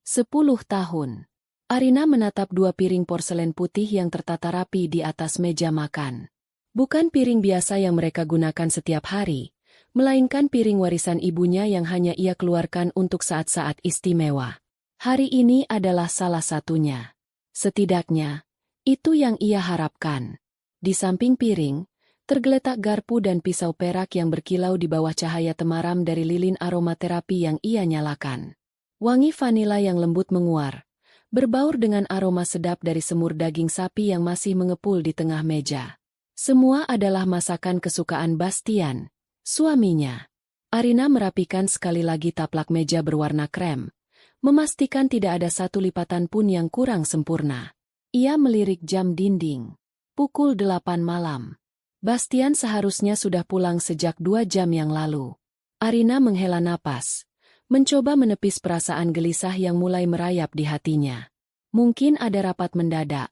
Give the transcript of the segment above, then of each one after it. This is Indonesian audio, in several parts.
10 tahun. Arina menatap dua piring porselen putih yang tertata rapi di atas meja makan. Bukan piring biasa yang mereka gunakan setiap hari, melainkan piring warisan ibunya yang hanya ia keluarkan untuk saat-saat istimewa. Hari ini adalah salah satunya. Setidaknya, itu yang ia harapkan. Di samping piring, tergeletak garpu dan pisau perak yang berkilau di bawah cahaya temaram dari lilin aromaterapi yang ia nyalakan. Wangi vanila yang lembut menguar, berbaur dengan aroma sedap dari semur daging sapi yang masih mengepul di tengah meja. Semua adalah masakan kesukaan Bastian, suaminya. Arina merapikan sekali lagi taplak meja berwarna krem, memastikan tidak ada satu lipatan pun yang kurang sempurna. Ia melirik jam dinding. Pukul 8 malam. Bastian seharusnya sudah pulang sejak 2 jam yang lalu. Arina menghela napas, mencoba menepis perasaan gelisah yang mulai merayap di hatinya. Mungkin ada rapat mendadak,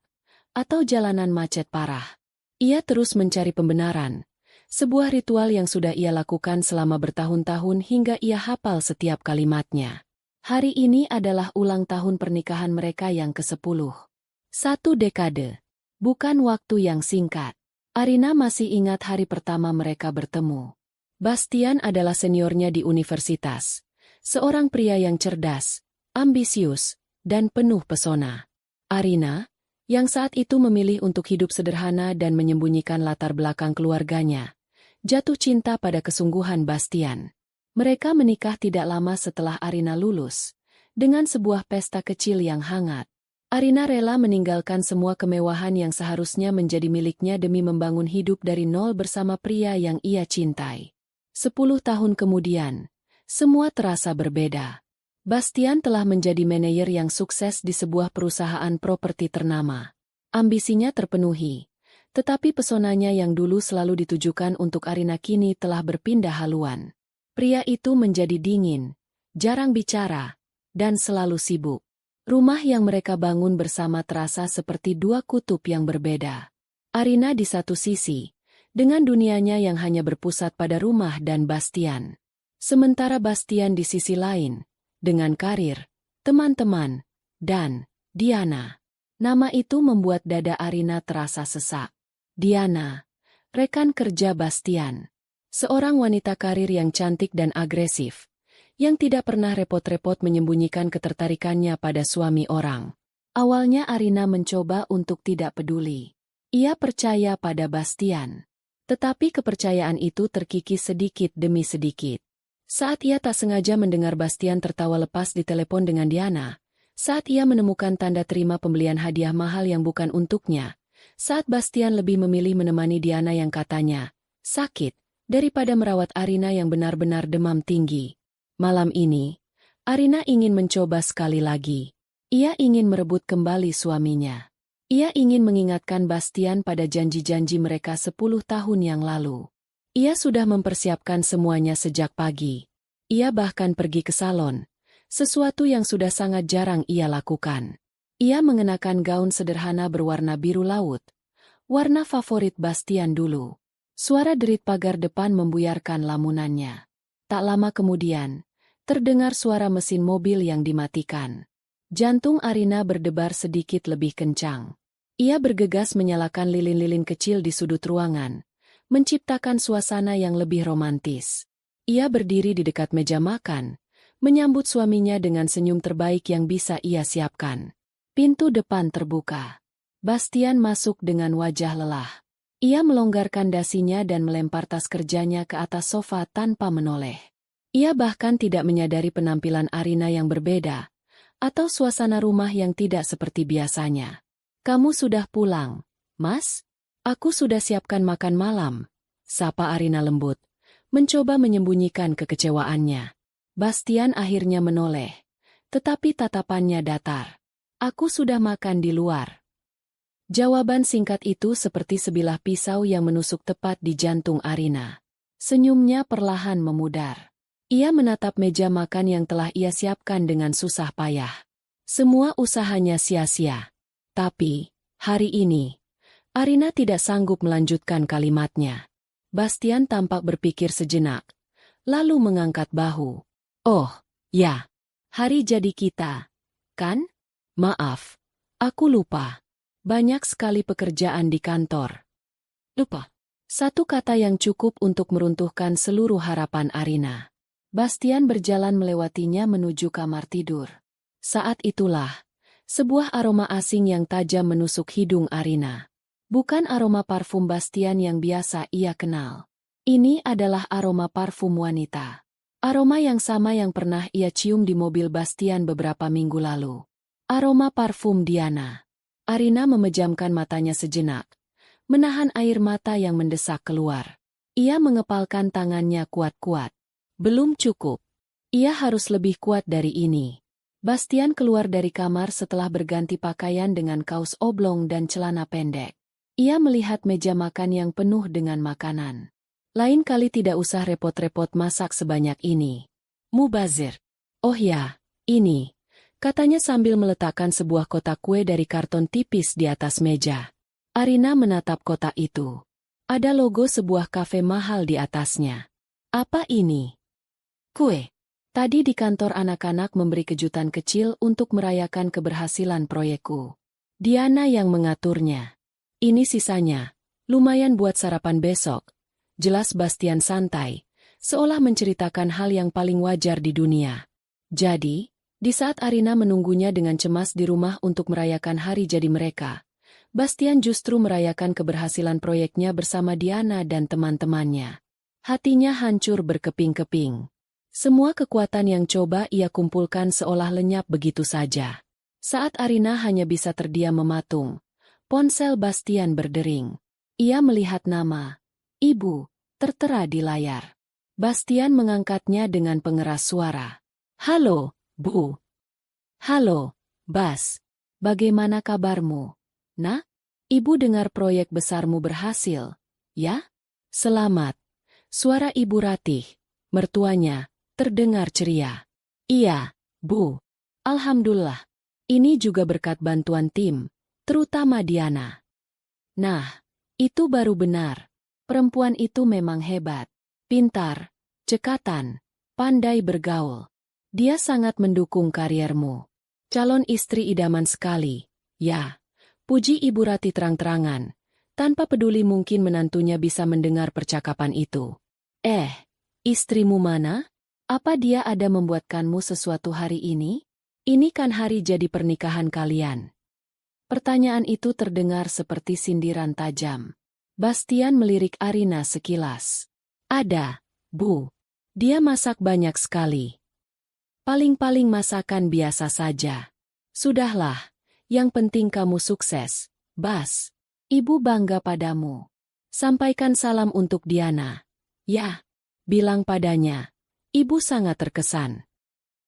atau jalanan macet parah. Ia terus mencari pembenaran, sebuah ritual yang sudah ia lakukan selama bertahun-tahun hingga ia hafal setiap kalimatnya. Hari ini adalah ulang tahun pernikahan mereka yang ke-10. 1 dekade. Bukan waktu yang singkat. Arina masih ingat hari pertama mereka bertemu. Bastian adalah seniornya di universitas. Seorang pria yang cerdas, ambisius, dan penuh pesona. Arina, yang saat itu memilih untuk hidup sederhana dan menyembunyikan latar belakang keluarganya, jatuh cinta pada kesungguhan Bastian. Mereka menikah tidak lama setelah Arina lulus, dengan sebuah pesta kecil yang hangat. Arina rela meninggalkan semua kemewahan yang seharusnya menjadi miliknya demi membangun hidup dari nol bersama pria yang ia cintai. 10 tahun kemudian, semua terasa berbeda. Bastian telah menjadi manajer yang sukses di sebuah perusahaan properti ternama. Ambisinya terpenuhi, tetapi pesonanya yang dulu selalu ditujukan untuk Arina kini telah berpindah haluan. Pria itu menjadi dingin, jarang bicara, dan selalu sibuk. Rumah yang mereka bangun bersama terasa seperti dua kutub yang berbeda. Arina di satu sisi, dengan dunianya yang hanya berpusat pada rumah dan Bastian. Sementara Bastian di sisi lain, dengan karir, teman-teman, dan Diana. Nama itu membuat dada Arina terasa sesak. Diana, rekan kerja Bastian. Seorang wanita karir yang cantik dan agresif, yang tidak pernah repot-repot menyembunyikan ketertarikannya pada suami orang. Awalnya Arina mencoba untuk tidak peduli. Ia percaya pada Bastian. Tetapi kepercayaan itu terkikis sedikit demi sedikit. Saat ia tak sengaja mendengar Bastian tertawa lepas di telepon dengan Diana, saat ia menemukan tanda terima pembelian hadiah mahal yang bukan untuknya, saat Bastian lebih memilih menemani Diana yang katanya sakit, daripada merawat Arina yang benar-benar demam tinggi. Malam ini, Arina ingin mencoba sekali lagi. Ia ingin merebut kembali suaminya. Ia ingin mengingatkan Bastian pada janji-janji mereka 10 tahun yang lalu. Ia sudah mempersiapkan semuanya sejak pagi. Ia bahkan pergi ke salon, sesuatu yang sudah sangat jarang ia lakukan. Ia mengenakan gaun sederhana berwarna biru laut, warna favorit Bastian dulu. Suara derit pagar depan membuyarkan lamunannya. Tak lama kemudian, terdengar suara mesin mobil yang dimatikan. Jantung Arina berdebar sedikit lebih kencang. Ia bergegas menyalakan lilin-lilin kecil di sudut ruangan, menciptakan suasana yang lebih romantis. Ia berdiri di dekat meja makan, menyambut suaminya dengan senyum terbaik yang bisa ia siapkan. Pintu depan terbuka. Bastian masuk dengan wajah lelah. Ia melonggarkan dasinya dan melempar tas kerjanya ke atas sofa tanpa menoleh. Ia bahkan tidak menyadari penampilan Arina yang berbeda, atau suasana rumah yang tidak seperti biasanya. "Kamu sudah pulang, Mas? Aku sudah siapkan makan malam," sapa Arina lembut, mencoba menyembunyikan kekecewaannya. Bastian akhirnya menoleh, tetapi tatapannya datar. "Aku sudah makan di luar." Jawaban singkat itu seperti sebilah pisau yang menusuk tepat di jantung Arina. Senyumnya perlahan memudar. Ia menatap meja makan yang telah ia siapkan dengan susah payah. Semua usahanya sia-sia. Tapi, hari ini, Arina tidak sanggup melanjutkan kalimatnya. Bastian tampak berpikir sejenak, lalu mengangkat bahu. "Oh, ya, hari jadi kita. kan? Maaf, aku lupa. Banyak sekali pekerjaan di kantor. Lupa. Satu kata yang cukup untuk meruntuhkan seluruh harapan Arina. Bastian berjalan melewatinya menuju kamar tidur. Saat itulah, sebuah aroma asing yang tajam menusuk hidung Arina. Bukan aroma parfum Bastian yang biasa ia kenal. Ini adalah aroma parfum wanita. Aroma yang sama yang pernah ia cium di mobil Bastian beberapa minggu lalu. Aroma parfum Diana. Arina memejamkan matanya sejenak, menahan air mata yang mendesak keluar. Ia mengepalkan tangannya kuat-kuat. Belum cukup. Ia harus lebih kuat dari ini. Bastian keluar dari kamar setelah berganti pakaian dengan kaos oblong dan celana pendek. Ia melihat meja makan yang penuh dengan makanan. Lain kali tidak usah repot-repot masak sebanyak ini. Mubazir. Oh ya, ini, katanya sambil meletakkan sebuah kotak kue dari karton tipis di atas meja. Arina menatap kotak itu. Ada logo sebuah kafe mahal di atasnya. Apa ini? Kue. Tadi di kantor anak-anak memberi kejutan kecil untuk merayakan keberhasilan proyekku. Diana yang mengaturnya. Ini sisanya. Lumayan buat sarapan besok. Jelas Bastian santai, seolah menceritakan hal yang paling wajar di dunia. Jadi, di saat Arina menunggunya dengan cemas di rumah untuk merayakan hari jadi mereka, Bastian justru merayakan keberhasilan proyeknya bersama Diana dan teman-temannya. Hatinya hancur berkeping-keping. Semua kekuatan yang coba ia kumpulkan seolah lenyap begitu saja. Saat Arina hanya bisa terdiam mematung, ponsel Bastian berdering. Ia melihat nama Ibu tertera di layar. Bastian mengangkatnya dengan pengeras suara. Halo, Bu. Halo, Bas. Bagaimana kabarmu? Nah, Ibu dengar proyek besarmu berhasil, ya? Selamat. Suara Ibu Ratih, mertuanya, terdengar ceria. Iya, Bu. Alhamdulillah. Ini juga berkat bantuan tim, terutama Diana. Nah, itu baru benar. Perempuan itu memang hebat. Pintar, cekatan, pandai bergaul. Dia sangat mendukung kariermu. Calon istri idaman sekali, ya. Puji Ibu Rati terang-terangan, tanpa peduli mungkin menantunya bisa mendengar percakapan itu. Istrimu mana? Apa dia ada membuatkanmu sesuatu hari ini? Ini kan hari jadi pernikahan kalian. Pertanyaan itu terdengar seperti sindiran tajam. Bastian melirik Arina sekilas. Ada, Bu. Dia masak banyak sekali. Paling-paling masakan biasa saja. Sudahlah, yang penting kamu sukses, Bas. Ibu bangga padamu. Sampaikan salam untuk Diana. Ya, bilang padanya. Ibu sangat terkesan.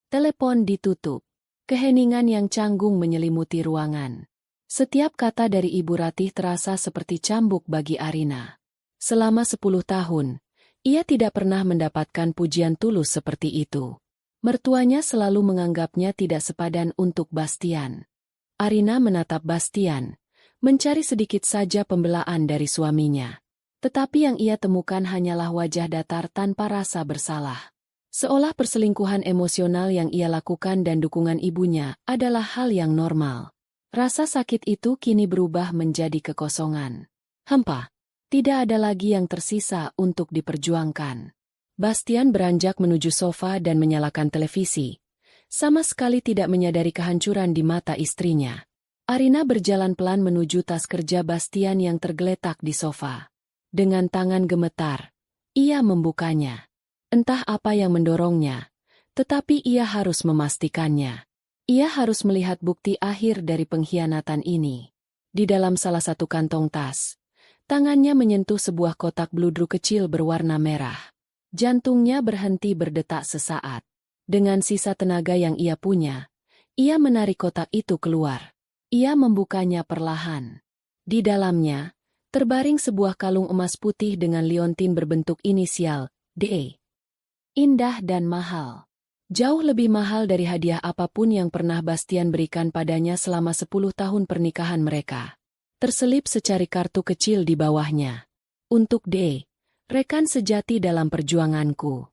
Telepon ditutup. Keheningan yang canggung menyelimuti ruangan. Setiap kata dari Ibu Ratih terasa seperti cambuk bagi Arina. Selama 10 tahun, ia tidak pernah mendapatkan pujian tulus seperti itu. Mertuanya selalu menganggapnya tidak sepadan untuk Bastian. Arina menatap Bastian, mencari sedikit saja pembelaan dari suaminya. Tetapi yang ia temukan hanyalah wajah datar tanpa rasa bersalah. Seolah perselingkuhan emosional yang ia lakukan dan dukungan ibunya adalah hal yang normal. Rasa sakit itu kini berubah menjadi kekosongan. Hampa, tidak ada lagi yang tersisa untuk diperjuangkan. Bastian beranjak menuju sofa dan menyalakan televisi, sama sekali tidak menyadari kehancuran di mata istrinya. Arina berjalan pelan menuju tas kerja Bastian yang tergeletak di sofa. Dengan tangan gemetar, ia membukanya. Entah apa yang mendorongnya, tetapi ia harus memastikannya. Ia harus melihat bukti akhir dari pengkhianatan ini. Di dalam salah satu kantong tas, tangannya menyentuh sebuah kotak bludru kecil berwarna merah. Jantungnya berhenti berdetak sesaat. Dengan sisa tenaga yang ia punya, ia menarik kotak itu keluar. Ia membukanya perlahan. Di dalamnya, terbaring sebuah kalung emas putih dengan liontin berbentuk inisial D. Indah dan mahal. Jauh lebih mahal dari hadiah apapun yang pernah Bastian berikan padanya selama 10 tahun pernikahan mereka. Terselip secari kartu kecil di bawahnya. Untuk D, rekan sejati dalam perjuanganku.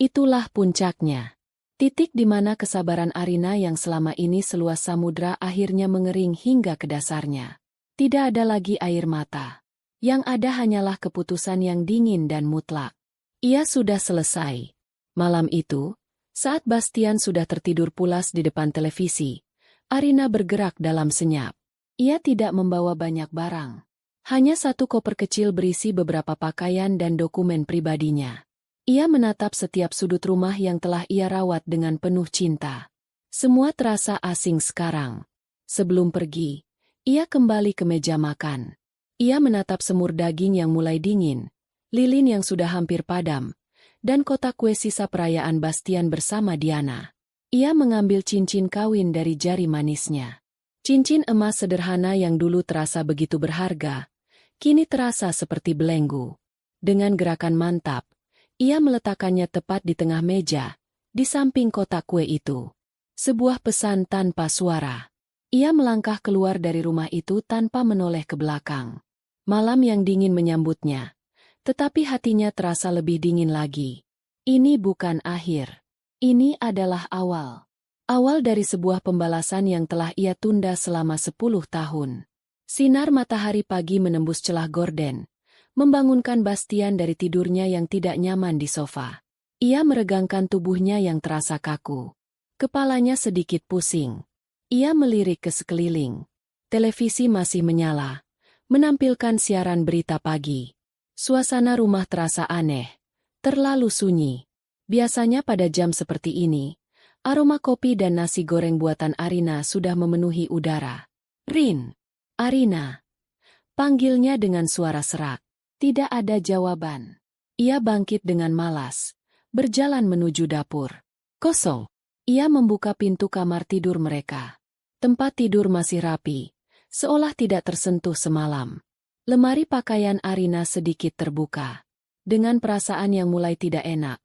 Itulah puncaknya. Titik di mana kesabaran Arina yang selama ini seluas samudra akhirnya mengering hingga ke dasarnya. Tidak ada lagi air mata. Yang ada hanyalah keputusan yang dingin dan mutlak. Ia sudah selesai. Malam itu, saat Bastian sudah tertidur pulas di depan televisi, Arina bergerak dalam senyap. Ia tidak membawa banyak barang. Hanya satu koper kecil berisi beberapa pakaian dan dokumen pribadinya. Ia menatap setiap sudut rumah yang telah ia rawat dengan penuh cinta. Semua terasa asing sekarang. Sebelum pergi, ia kembali ke meja makan. Ia menatap semur daging yang mulai dingin, lilin yang sudah hampir padam, dan kotak kue sisa perayaan Bastian bersama Diana. Ia mengambil cincin kawin dari jari manisnya. Cincin emas sederhana yang dulu terasa begitu berharga, kini terasa seperti belenggu. Dengan gerakan mantap, ia meletakkannya tepat di tengah meja, di samping kotak kue itu. Sebuah pesan tanpa suara. Ia melangkah keluar dari rumah itu tanpa menoleh ke belakang. Malam yang dingin menyambutnya, tetapi hatinya terasa lebih dingin lagi. Ini bukan akhir. Ini adalah awal. Awal dari sebuah pembalasan yang telah ia tunda selama 10 tahun. Sinar matahari pagi menembus celah gorden, membangunkan Bastian dari tidurnya yang tidak nyaman di sofa. Ia meregangkan tubuhnya yang terasa kaku. Kepalanya sedikit pusing. Ia melirik ke sekeliling. Televisi masih menyala, menampilkan siaran berita pagi. Suasana rumah terasa aneh, terlalu sunyi. Biasanya pada jam seperti ini, aroma kopi dan nasi goreng buatan Arina sudah memenuhi udara. "Rin, Arina," panggilnya dengan suara serak. Tidak ada jawaban. Ia bangkit dengan malas, berjalan menuju dapur. Kosong. Ia membuka pintu kamar tidur mereka. Tempat tidur masih rapi, seolah tidak tersentuh semalam. Lemari pakaian Arina sedikit terbuka. Dengan perasaan yang mulai tidak enak,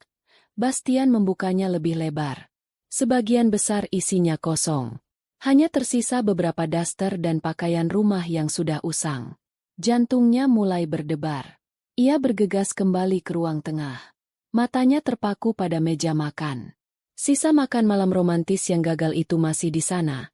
Bastian membukanya lebih lebar. Sebagian besar isinya kosong. Hanya tersisa beberapa daster dan pakaian rumah yang sudah usang. Jantungnya mulai berdebar. Ia bergegas kembali ke ruang tengah. Matanya terpaku pada meja makan. Sisa makan malam romantis yang gagal itu masih di sana.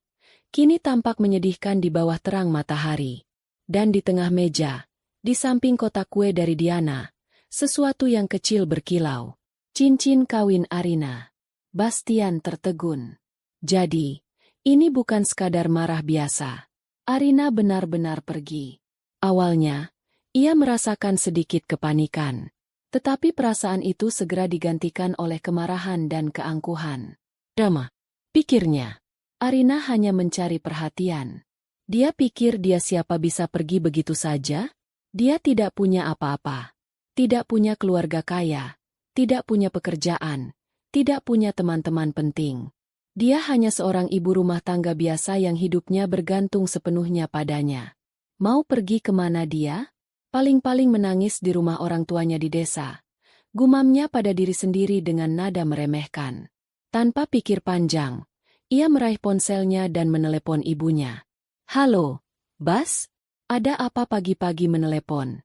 Kini tampak menyedihkan di bawah terang matahari. Dan di tengah meja, di samping kotak kue dari Diana, sesuatu yang kecil berkilau. Cincin kawin Arina. Bastian tertegun. Jadi, ini bukan sekadar marah biasa. Arina benar-benar pergi. Awalnya, ia merasakan sedikit kepanikan. Tetapi perasaan itu segera digantikan oleh kemarahan dan keangkuhan. "Dama," pikirnya. Arina hanya mencari perhatian. Dia pikir dia siapa bisa pergi begitu saja? Dia tidak punya apa-apa. Tidak punya keluarga kaya. Tidak punya pekerjaan. Tidak punya teman-teman penting. Dia hanya seorang ibu rumah tangga biasa yang hidupnya bergantung sepenuhnya padanya. Mau pergi kemana dia? Paling-paling menangis di rumah orang tuanya di desa. Gumamnya pada diri sendiri dengan nada meremehkan. Tanpa pikir panjang, ia meraih ponselnya dan menelepon ibunya. "Halo, Bas? Ada apa pagi-pagi menelepon?"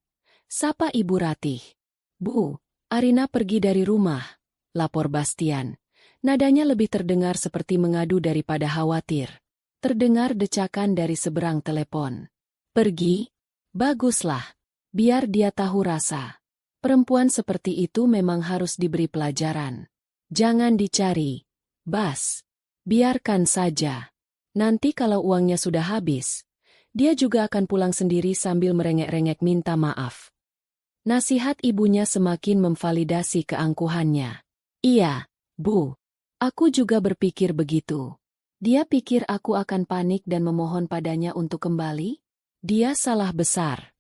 Sapa Ibu Ratih. "Bu, Arina pergi dari rumah," lapor Bastian. Nadanya lebih terdengar seperti mengadu daripada khawatir. Terdengar decakan dari seberang telepon. "Pergi? Baguslah. Biar dia tahu rasa. Perempuan seperti itu memang harus diberi pelajaran. Jangan dicari, Bas. Biarkan saja. Nanti kalau uangnya sudah habis, dia juga akan pulang sendiri sambil merengek-rengek minta maaf." Nasihat ibunya semakin memvalidasi keangkuhannya. "Iya, Bu. Aku juga berpikir begitu. Dia pikir aku akan panik dan memohon padanya untuk kembali? Dia salah besar.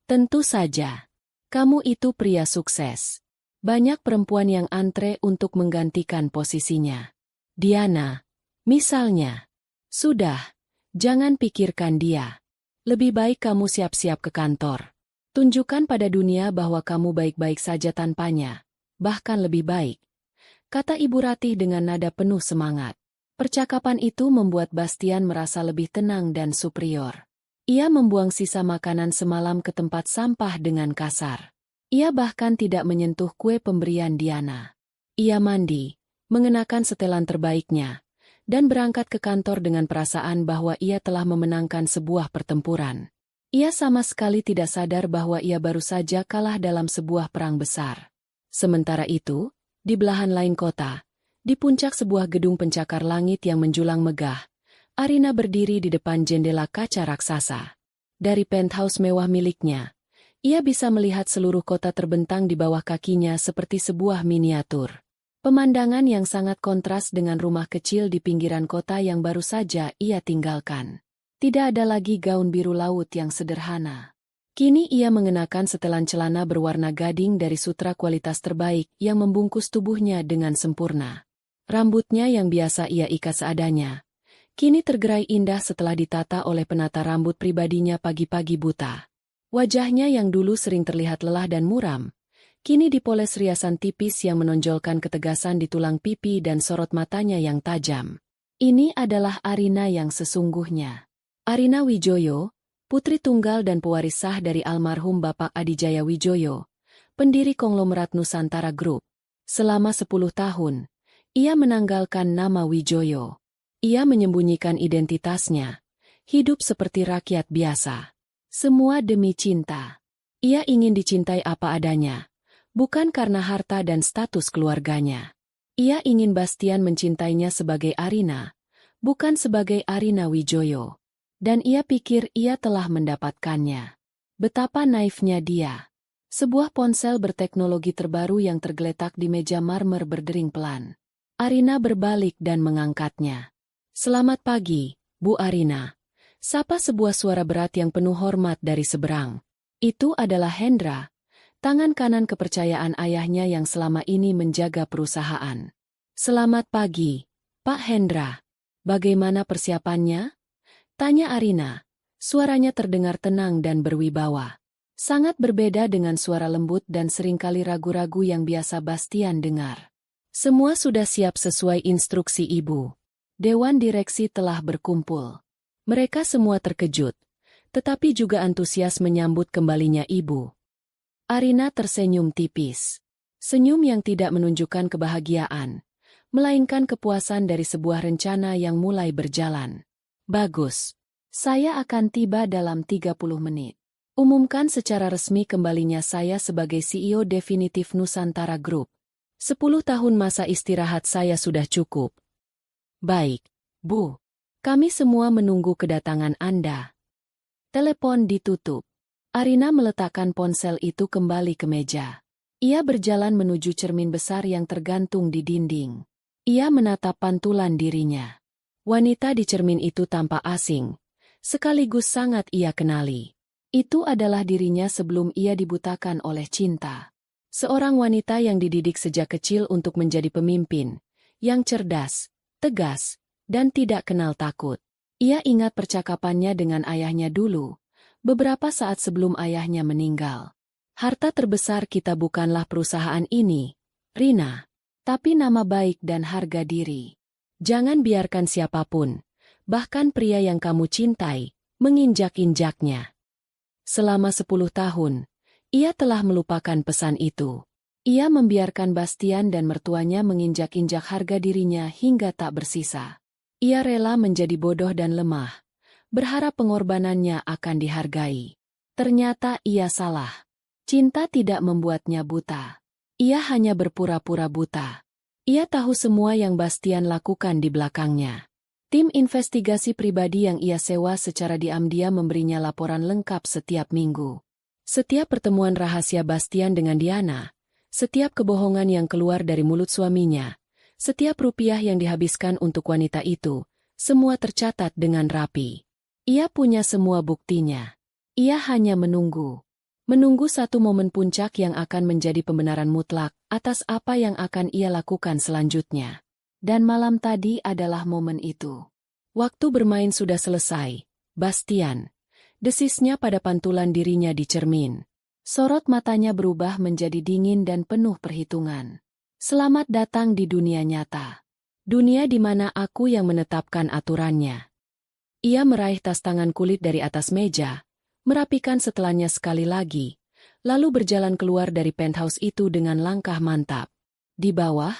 Tentu saja. Kamu itu pria sukses. Banyak perempuan yang antre untuk menggantikan posisinya. Diana, misalnya. Sudah, jangan pikirkan dia. Lebih baik kamu siap-siap ke kantor. Tunjukkan pada dunia bahwa kamu baik-baik saja tanpanya. Bahkan lebih baik," kata Ibu Ratih dengan nada penuh semangat. Percakapan itu membuat Bastian merasa lebih tenang dan superior. Ia membuang sisa makanan semalam ke tempat sampah dengan kasar. Ia bahkan tidak menyentuh kue pemberian Diana. Ia mandi, mengenakan setelan terbaiknya, dan berangkat ke kantor dengan perasaan bahwa ia telah memenangkan sebuah pertempuran. Ia sama sekali tidak sadar bahwa ia baru saja kalah dalam sebuah perang besar. Sementara itu, di belahan lain kota, di puncak sebuah gedung pencakar langit yang menjulang megah, Arina berdiri di depan jendela kaca raksasa. Dari penthouse mewah miliknya, ia bisa melihat seluruh kota terbentang di bawah kakinya seperti sebuah miniatur. Pemandangan yang sangat kontras dengan rumah kecil di pinggiran kota yang baru saja ia tinggalkan. Tidak ada lagi gaun biru laut yang sederhana. Kini ia mengenakan setelan celana berwarna gading dari sutra kualitas terbaik yang membungkus tubuhnya dengan sempurna. Rambutnya yang biasa ia ikat seadanya, kini tergerai indah setelah ditata oleh penata rambut pribadinya pagi-pagi buta. Wajahnya yang dulu sering terlihat lelah dan muram, kini dipoles riasan tipis yang menonjolkan ketegasan di tulang pipi dan sorot matanya yang tajam. Ini adalah Arina yang sesungguhnya. Arina Wijoyo, putri tunggal dan pewaris sah dari almarhum Bapak Adijaya Wijoyo, pendiri konglomerat Nusantara Group. Selama 10 tahun, ia menanggalkan nama Wijoyo. Ia menyembunyikan identitasnya, hidup seperti rakyat biasa. Semua demi cinta. Ia ingin dicintai apa adanya, bukan karena harta dan status keluarganya. Ia ingin Bastian mencintainya sebagai Arina, bukan sebagai Arina Wijoyo. Dan ia pikir ia telah mendapatkannya. Betapa naifnya dia. Sebuah ponsel berteknologi terbaru yang tergeletak di meja marmer berdering pelan. Arina berbalik dan mengangkatnya. "Selamat pagi, Bu Arina." Sapa sebuah suara berat yang penuh hormat dari seberang. Itu adalah Hendra, tangan kanan kepercayaan ayahnya yang selama ini menjaga perusahaan. "Selamat pagi, Pak Hendra. Bagaimana persiapannya?" tanya Arina. Suaranya terdengar tenang dan berwibawa. Sangat berbeda dengan suara lembut dan seringkali ragu-ragu yang biasa Bastian dengar. "Semua sudah siap sesuai instruksi Ibu. Dewan direksi telah berkumpul." Mereka semua terkejut, tetapi juga antusias menyambut kembalinya Ibu. Arina tersenyum tipis. Senyum yang tidak menunjukkan kebahagiaan, melainkan kepuasan dari sebuah rencana yang mulai berjalan. "Bagus. Saya akan tiba dalam 30 menit. Umumkan secara resmi kembalinya saya sebagai CEO definitif Nusantara Group. 10 tahun masa istirahat saya sudah cukup." "Baik, Bu. Kami semua menunggu kedatangan Anda." Telepon ditutup. Arina meletakkan ponsel itu kembali ke meja. Ia berjalan menuju cermin besar yang tergantung di dinding. Ia menatap pantulan dirinya. Wanita di cermin itu tampak asing, sekaligus sangat ia kenali. Itu adalah dirinya sebelum ia dibutakan oleh cinta. Seorang wanita yang dididik sejak kecil untuk menjadi pemimpin, yang cerdas, tegas, dan tidak kenal takut. Ia ingat percakapannya dengan ayahnya dulu, beberapa saat sebelum ayahnya meninggal. "Harta terbesar kita bukanlah perusahaan ini, Rina, tapi nama baik dan harga diri. Jangan biarkan siapapun, bahkan pria yang kamu cintai, menginjak-injaknya." Selama 10 tahun, ia telah melupakan pesan itu. Ia membiarkan Bastian dan mertuanya menginjak-injak harga dirinya hingga tak bersisa. Ia rela menjadi bodoh dan lemah, berharap pengorbanannya akan dihargai. Ternyata ia salah. Cinta tidak membuatnya buta. Ia hanya berpura-pura buta. Ia tahu semua yang Bastian lakukan di belakangnya. Tim investigasi pribadi yang ia sewa secara diam-diam memberinya laporan lengkap setiap minggu. Setiap pertemuan rahasia Bastian dengan Diana, setiap kebohongan yang keluar dari mulut suaminya, setiap rupiah yang dihabiskan untuk wanita itu, semua tercatat dengan rapi. Ia punya semua buktinya. Ia hanya menunggu. Menunggu satu momen puncak yang akan menjadi pembenaran mutlak atas apa yang akan ia lakukan selanjutnya. Dan malam tadi adalah momen itu. Waktu bermain sudah selesai, Bastian. Desisnya pada pantulan dirinya di cermin. Sorot matanya berubah menjadi dingin dan penuh perhitungan. "Selamat datang di dunia nyata. Dunia di mana aku yang menetapkan aturannya." Ia meraih tas tangan kulit dari atas meja, merapikan setelannya sekali lagi, lalu berjalan keluar dari penthouse itu dengan langkah mantap. Di bawah,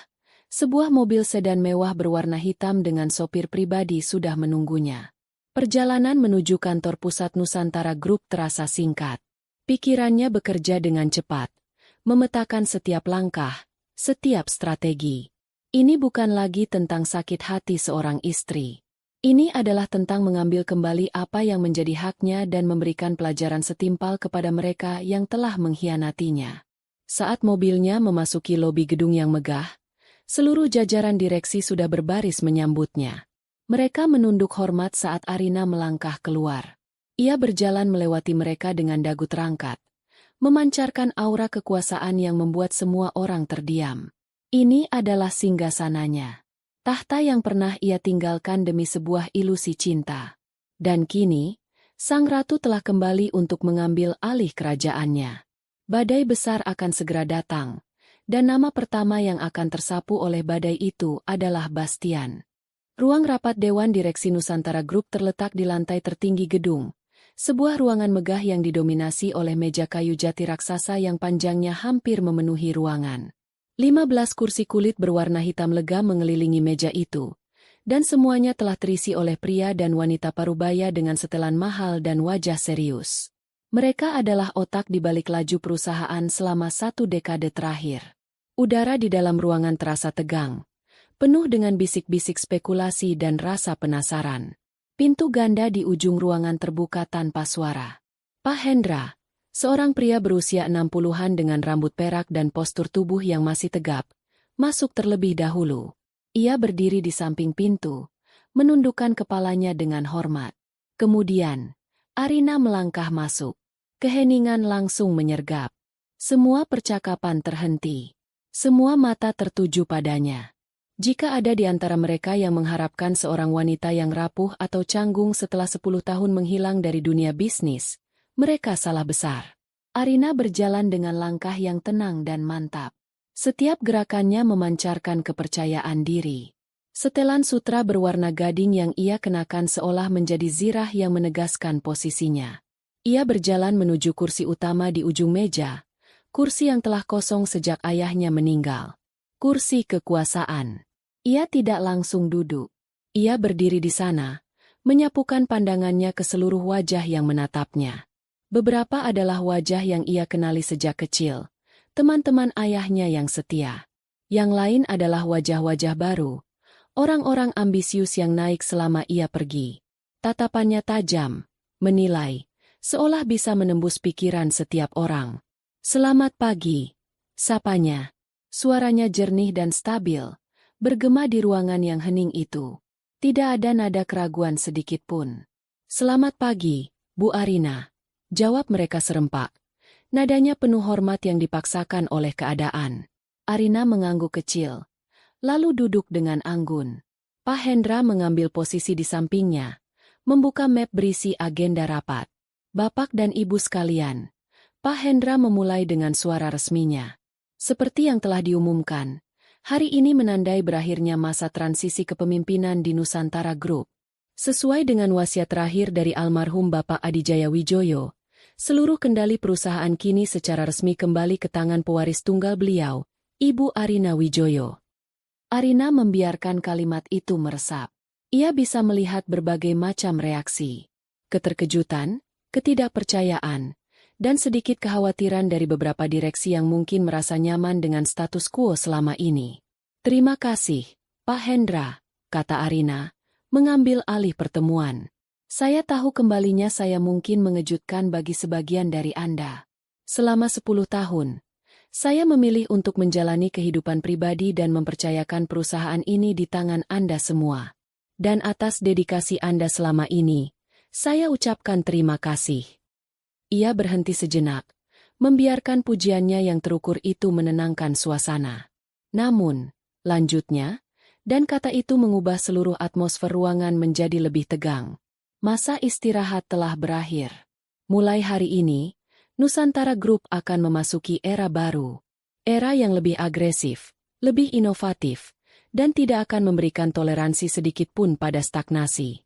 Sebuah mobil sedan mewah berwarna hitam dengan sopir pribadi sudah menunggunya. Perjalanan menuju kantor pusat Nusantara Group terasa singkat. Pikirannya bekerja dengan cepat, memetakan setiap langkah, setiap strategi. Ini bukan lagi tentang sakit hati seorang istri. Ini adalah tentang mengambil kembali apa yang menjadi haknya dan memberikan pelajaran setimpal kepada mereka yang telah mengkhianatinya. Saat mobilnya memasuki lobi gedung yang megah, seluruh jajaran direksi sudah berbaris menyambutnya. Mereka menunduk hormat saat Arina melangkah keluar. Ia berjalan melewati mereka dengan dagu terangkat, memancarkan aura kekuasaan yang membuat semua orang terdiam. Ini adalah singgasananya. Tahta yang pernah ia tinggalkan demi sebuah ilusi cinta. Dan kini, sang ratu telah kembali untuk mengambil alih kerajaannya. Badai besar akan segera datang, dan nama pertama yang akan tersapu oleh badai itu adalah Bastian. Ruang rapat Dewan Direksi Nusantara Group terletak di lantai tertinggi gedung, sebuah ruangan megah yang didominasi oleh meja kayu jati raksasa yang panjangnya hampir memenuhi ruangan. 15 kursi kulit berwarna hitam lega mengelilingi meja itu, dan semuanya telah terisi oleh pria dan wanita parubaya dengan setelan mahal dan wajah serius. Mereka adalah otak di balik laju perusahaan selama 1 dekade terakhir. Udara di dalam ruangan terasa tegang, penuh dengan bisik-bisik spekulasi dan rasa penasaran. Pintu ganda di ujung ruangan terbuka tanpa suara. Pak Hendra, seorang pria berusia 60-an dengan rambut perak dan postur tubuh yang masih tegap, masuk terlebih dahulu. Ia berdiri di samping pintu, menundukkan kepalanya dengan hormat. Kemudian, Arina melangkah masuk. Keheningan langsung menyergap. Semua percakapan terhenti. Semua mata tertuju padanya. Jika ada di antara mereka yang mengharapkan seorang wanita yang rapuh atau canggung setelah 10 tahun menghilang dari dunia bisnis, mereka salah besar. Arina berjalan dengan langkah yang tenang dan mantap. Setiap gerakannya memancarkan kepercayaan diri. Setelan sutra berwarna gading yang ia kenakan seolah menjadi zirah yang menegaskan posisinya. Ia berjalan menuju kursi utama di ujung meja, kursi yang telah kosong sejak ayahnya meninggal. Kursi kekuasaan. Ia tidak langsung duduk. Ia berdiri di sana, menyapukan pandangannya ke seluruh wajah yang menatapnya. Beberapa adalah wajah yang ia kenali sejak kecil, teman-teman ayahnya yang setia. Yang lain adalah wajah-wajah baru, orang-orang ambisius yang naik selama ia pergi. Tatapannya tajam, menilai, seolah bisa menembus pikiran setiap orang. "Selamat pagi," sapanya. Suaranya jernih dan stabil, bergema di ruangan yang hening itu. Tidak ada nada keraguan sedikit pun. "Selamat pagi, Bu Arina," jawab mereka serempak. Nadanya penuh hormat yang dipaksakan oleh keadaan. Arina mengangguk kecil, lalu duduk dengan anggun. Pak Hendra mengambil posisi di sampingnya, membuka map berisi agenda rapat. "Bapak dan Ibu sekalian," Pak Hendra memulai dengan suara resminya. "Seperti yang telah diumumkan, hari ini menandai berakhirnya masa transisi kepemimpinan di Nusantara Group. Sesuai dengan wasiat terakhir dari almarhum Bapak Adijaya Wijoyo, seluruh kendali perusahaan kini secara resmi kembali ke tangan pewaris tunggal beliau, Ibu Arina Wijoyo." Arina membiarkan kalimat itu meresap. Ia bisa melihat berbagai macam reaksi. Keterkejutan, ketidakpercayaan, dan sedikit kekhawatiran dari beberapa direksi yang mungkin merasa nyaman dengan status quo selama ini. "Terima kasih, Pak Hendra," kata Arina, mengambil alih pertemuan. "Saya tahu kembalinya saya mungkin mengejutkan bagi sebagian dari Anda. Selama 10 tahun, saya memilih untuk menjalani kehidupan pribadi dan mempercayakan perusahaan ini di tangan Anda semua. Dan atas dedikasi Anda selama ini, saya ucapkan terima kasih." Ia berhenti sejenak, membiarkan pujiannya yang terukur itu menenangkan suasana. "Namun," lanjutnya, dan kata itu mengubah seluruh atmosfer ruangan menjadi lebih tegang. "Masa istirahat telah berakhir. Mulai hari ini, Nusantara Group akan memasuki era baru. Era yang lebih agresif, lebih inovatif, dan tidak akan memberikan toleransi sedikit pun pada stagnasi."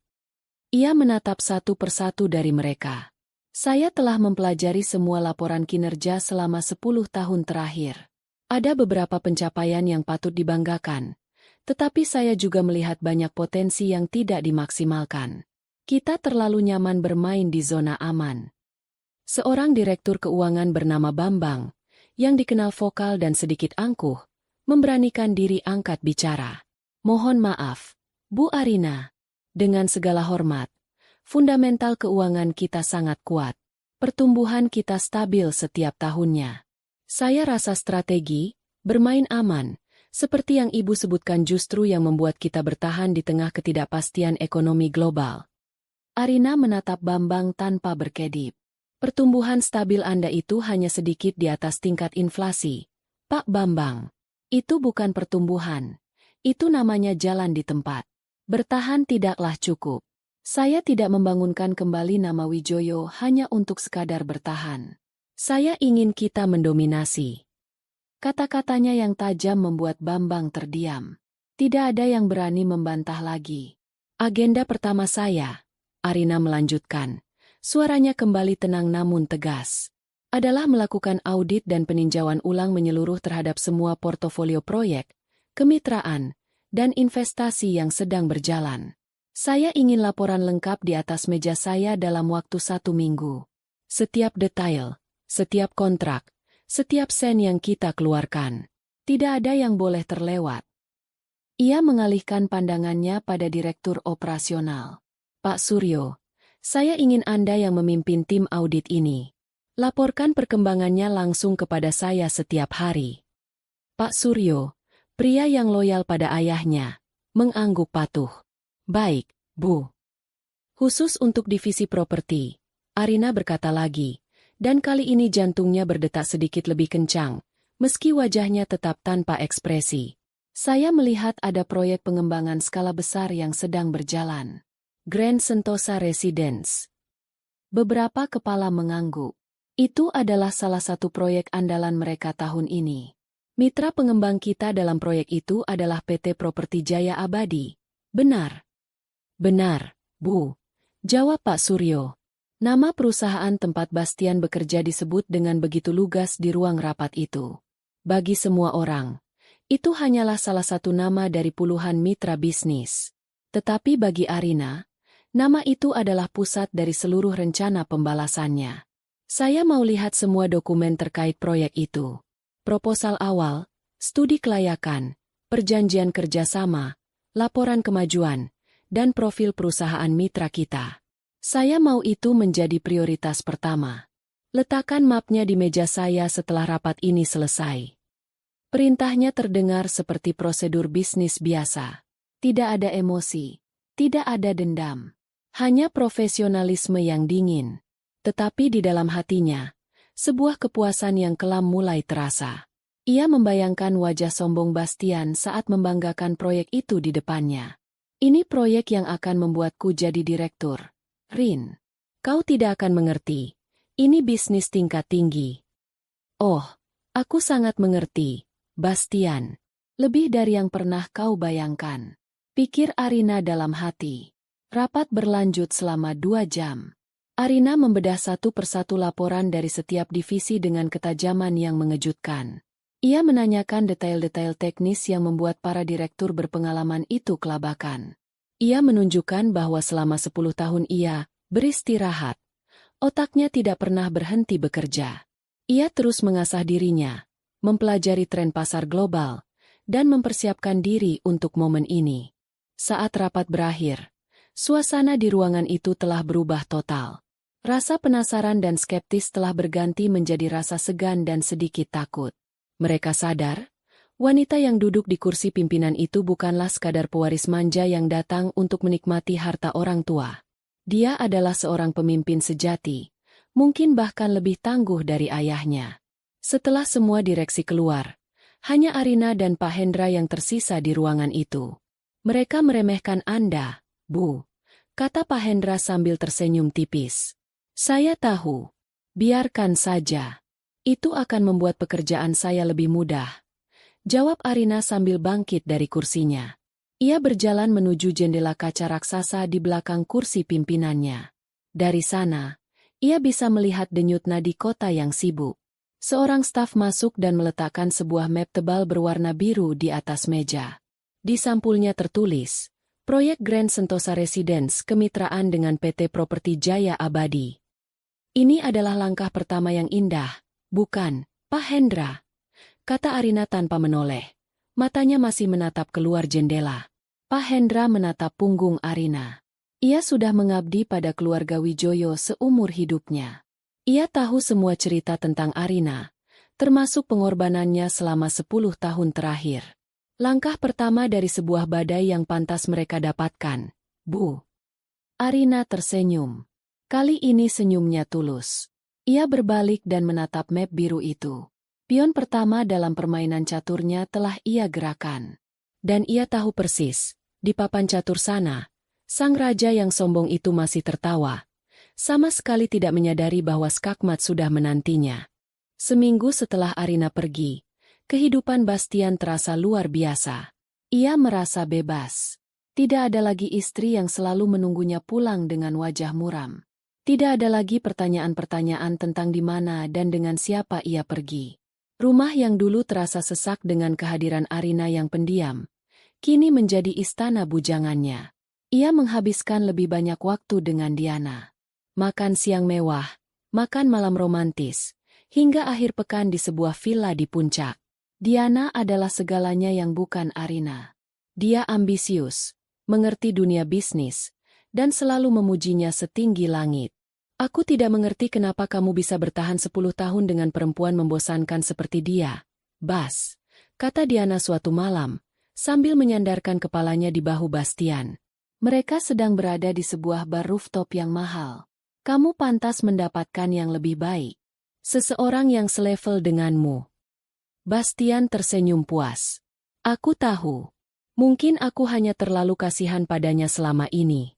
Ia menatap satu persatu dari mereka. "Saya telah mempelajari semua laporan kinerja selama 10 tahun terakhir. Ada beberapa pencapaian yang patut dibanggakan, tetapi saya juga melihat banyak potensi yang tidak dimaksimalkan. Kita terlalu nyaman bermain di zona aman. Seorang direktur keuangan bernama Bambang, yang dikenal vokal dan sedikit angkuh, memberanikan diri angkat bicara. Mohon maaf, Bu Arina. Dengan segala hormat, fundamental keuangan kita sangat kuat. Pertumbuhan kita stabil setiap tahunnya. Saya rasa strategi, bermain aman, seperti yang Ibu sebutkan justru yang membuat kita bertahan di tengah ketidakpastian ekonomi global. Arina menatap Bambang tanpa berkedip. Pertumbuhan stabil Anda itu hanya sedikit di atas tingkat inflasi. Pak Bambang, itu bukan pertumbuhan. Itu namanya jalan di tempat. Bertahan tidaklah cukup. Saya tidak membangunkan kembali nama Wijoyo hanya untuk sekadar bertahan. Saya ingin kita mendominasi. Kata-katanya yang tajam membuat Bambang terdiam. Tidak ada yang berani membantah lagi. Agenda pertama saya, Arina melanjutkan, suaranya kembali tenang namun tegas, adalah melakukan audit dan peninjauan ulang menyeluruh terhadap semua portofolio proyek, kemitraan, dan investasi yang sedang berjalan. Saya ingin laporan lengkap di atas meja saya dalam waktu 1 minggu. Setiap detail, setiap kontrak, setiap sen yang kita keluarkan. Tidak ada yang boleh terlewat. Ia mengalihkan pandangannya pada direktur operasional. Pak Suryo, saya ingin Anda yang memimpin tim audit ini. Laporkan perkembangannya langsung kepada saya setiap hari. Pak Suryo, pria yang loyal pada ayahnya, mengangguk patuh. Baik, Bu. Khusus untuk divisi properti, Arina berkata lagi, dan kali ini jantungnya berdetak sedikit lebih kencang, meski wajahnya tetap tanpa ekspresi. Saya melihat ada proyek pengembangan skala besar yang sedang berjalan. Grand Sentosa Residence. Beberapa kepala mengangguk. Itu adalah salah satu proyek andalan mereka tahun ini. Mitra pengembang kita dalam proyek itu adalah PT Properti Jaya Abadi. Benar. Benar, Bu. Jawab Pak Suryo. Nama perusahaan tempat Bastian bekerja disebut dengan begitu lugas di ruang rapat itu. Bagi semua orang, itu hanyalah salah satu nama dari puluhan mitra bisnis. Tetapi bagi Arina, nama itu adalah pusat dari seluruh rencana pembalasannya. Saya mau lihat semua dokumen terkait proyek itu. Proposal awal, studi kelayakan, perjanjian kerjasama, laporan kemajuan, dan profil perusahaan mitra kita. Saya mau itu menjadi prioritas pertama. Letakkan mapnya di meja saya setelah rapat ini selesai. Perintahnya terdengar seperti prosedur bisnis biasa. Tidak ada emosi, tidak ada dendam. Hanya profesionalisme yang dingin. Tetapi di dalam hatinya, sebuah kepuasan yang kelam mulai terasa. Ia membayangkan wajah sombong Bastian saat membanggakan proyek itu di depannya. Ini proyek yang akan membuatku jadi direktur. Rin, kau tidak akan mengerti. Ini bisnis tingkat tinggi. Oh, aku sangat mengerti, Bastian. Lebih dari yang pernah kau bayangkan. Pikir Arina dalam hati. Rapat berlanjut selama 2 jam. Arina membedah satu persatu laporan dari setiap divisi dengan ketajaman yang mengejutkan. Ia menanyakan detail-detail teknis yang membuat para direktur berpengalaman itu kelabakan. Ia menunjukkan bahwa selama 10 tahun ia beristirahat. Otaknya tidak pernah berhenti bekerja. Ia terus mengasah dirinya, mempelajari tren pasar global, dan mempersiapkan diri untuk momen ini. Saat rapat berakhir, suasana di ruangan itu telah berubah total. Rasa penasaran dan skeptis telah berganti menjadi rasa segan dan sedikit takut. Mereka sadar, wanita yang duduk di kursi pimpinan itu bukanlah sekadar pewaris manja yang datang untuk menikmati harta orang tua. Dia adalah seorang pemimpin sejati, mungkin bahkan lebih tangguh dari ayahnya. Setelah semua direksi keluar, hanya Arina dan Pak Hendra yang tersisa di ruangan itu. Mereka meremehkan Anda, Bu, kata Pak Hendra sambil tersenyum tipis. Saya tahu. Biarkan saja. Itu akan membuat pekerjaan saya lebih mudah. Jawab Arina sambil bangkit dari kursinya. Ia berjalan menuju jendela kaca raksasa di belakang kursi pimpinannya. Dari sana, ia bisa melihat denyut nadi kota yang sibuk. Seorang staf masuk dan meletakkan sebuah map tebal berwarna biru di atas meja. Di sampulnya tertulis, Proyek Grand Sentosa Residence kemitraan dengan PT Properti Jaya Abadi. Ini adalah langkah pertama yang indah, bukan, Pak Hendra? Kata Arina tanpa menoleh. Matanya masih menatap keluar jendela. Pak Hendra menatap punggung Arina. Ia sudah mengabdi pada keluarga Wijoyo seumur hidupnya. Ia tahu semua cerita tentang Arina, termasuk pengorbanannya selama 10 tahun terakhir. Langkah pertama dari sebuah badai yang pantas mereka dapatkan, Bu. Arina tersenyum. Kali ini senyumnya tulus. Ia berbalik dan menatap map biru itu. Pion pertama dalam permainan caturnya telah ia gerakan. Dan ia tahu persis, di papan catur sana, sang raja yang sombong itu masih tertawa. Sama sekali tidak menyadari bahwa skakmat sudah menantinya. Seminggu setelah Arina pergi, kehidupan Bastian terasa luar biasa. Ia merasa bebas. Tidak ada lagi istri yang selalu menunggunya pulang dengan wajah muram. Tidak ada lagi pertanyaan-pertanyaan tentang di mana dan dengan siapa ia pergi. Rumah yang dulu terasa sesak dengan kehadiran Arina yang pendiam, kini menjadi istana bujangannya. Ia menghabiskan lebih banyak waktu dengan Diana. Makan siang mewah, makan malam romantis, hingga akhir pekan di sebuah villa di puncak. Diana adalah segalanya yang bukan Arina. Dia ambisius, mengerti dunia bisnis, dan selalu memujinya setinggi langit. Aku tidak mengerti kenapa kamu bisa bertahan 10 tahun dengan perempuan membosankan seperti dia, Bas, kata Diana suatu malam, sambil menyandarkan kepalanya di bahu Bastian. Mereka sedang berada di sebuah bar rooftop yang mahal. Kamu pantas mendapatkan yang lebih baik. Seseorang yang selevel denganmu. Bastian tersenyum puas. Aku tahu. Mungkin aku hanya terlalu kasihan padanya selama ini.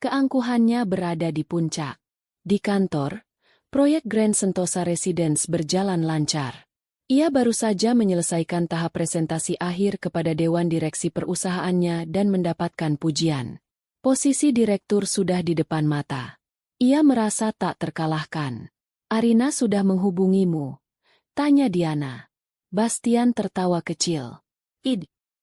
Keangkuhannya berada di puncak. Di kantor, proyek Grand Sentosa Residence berjalan lancar. Ia baru saja menyelesaikan tahap presentasi akhir kepada Dewan Direksi perusahaannya dan mendapatkan pujian. Posisi direktur sudah di depan mata. Ia merasa tak terkalahkan. Arina sudah menghubungimu? Tanya Diana. Bastian tertawa kecil.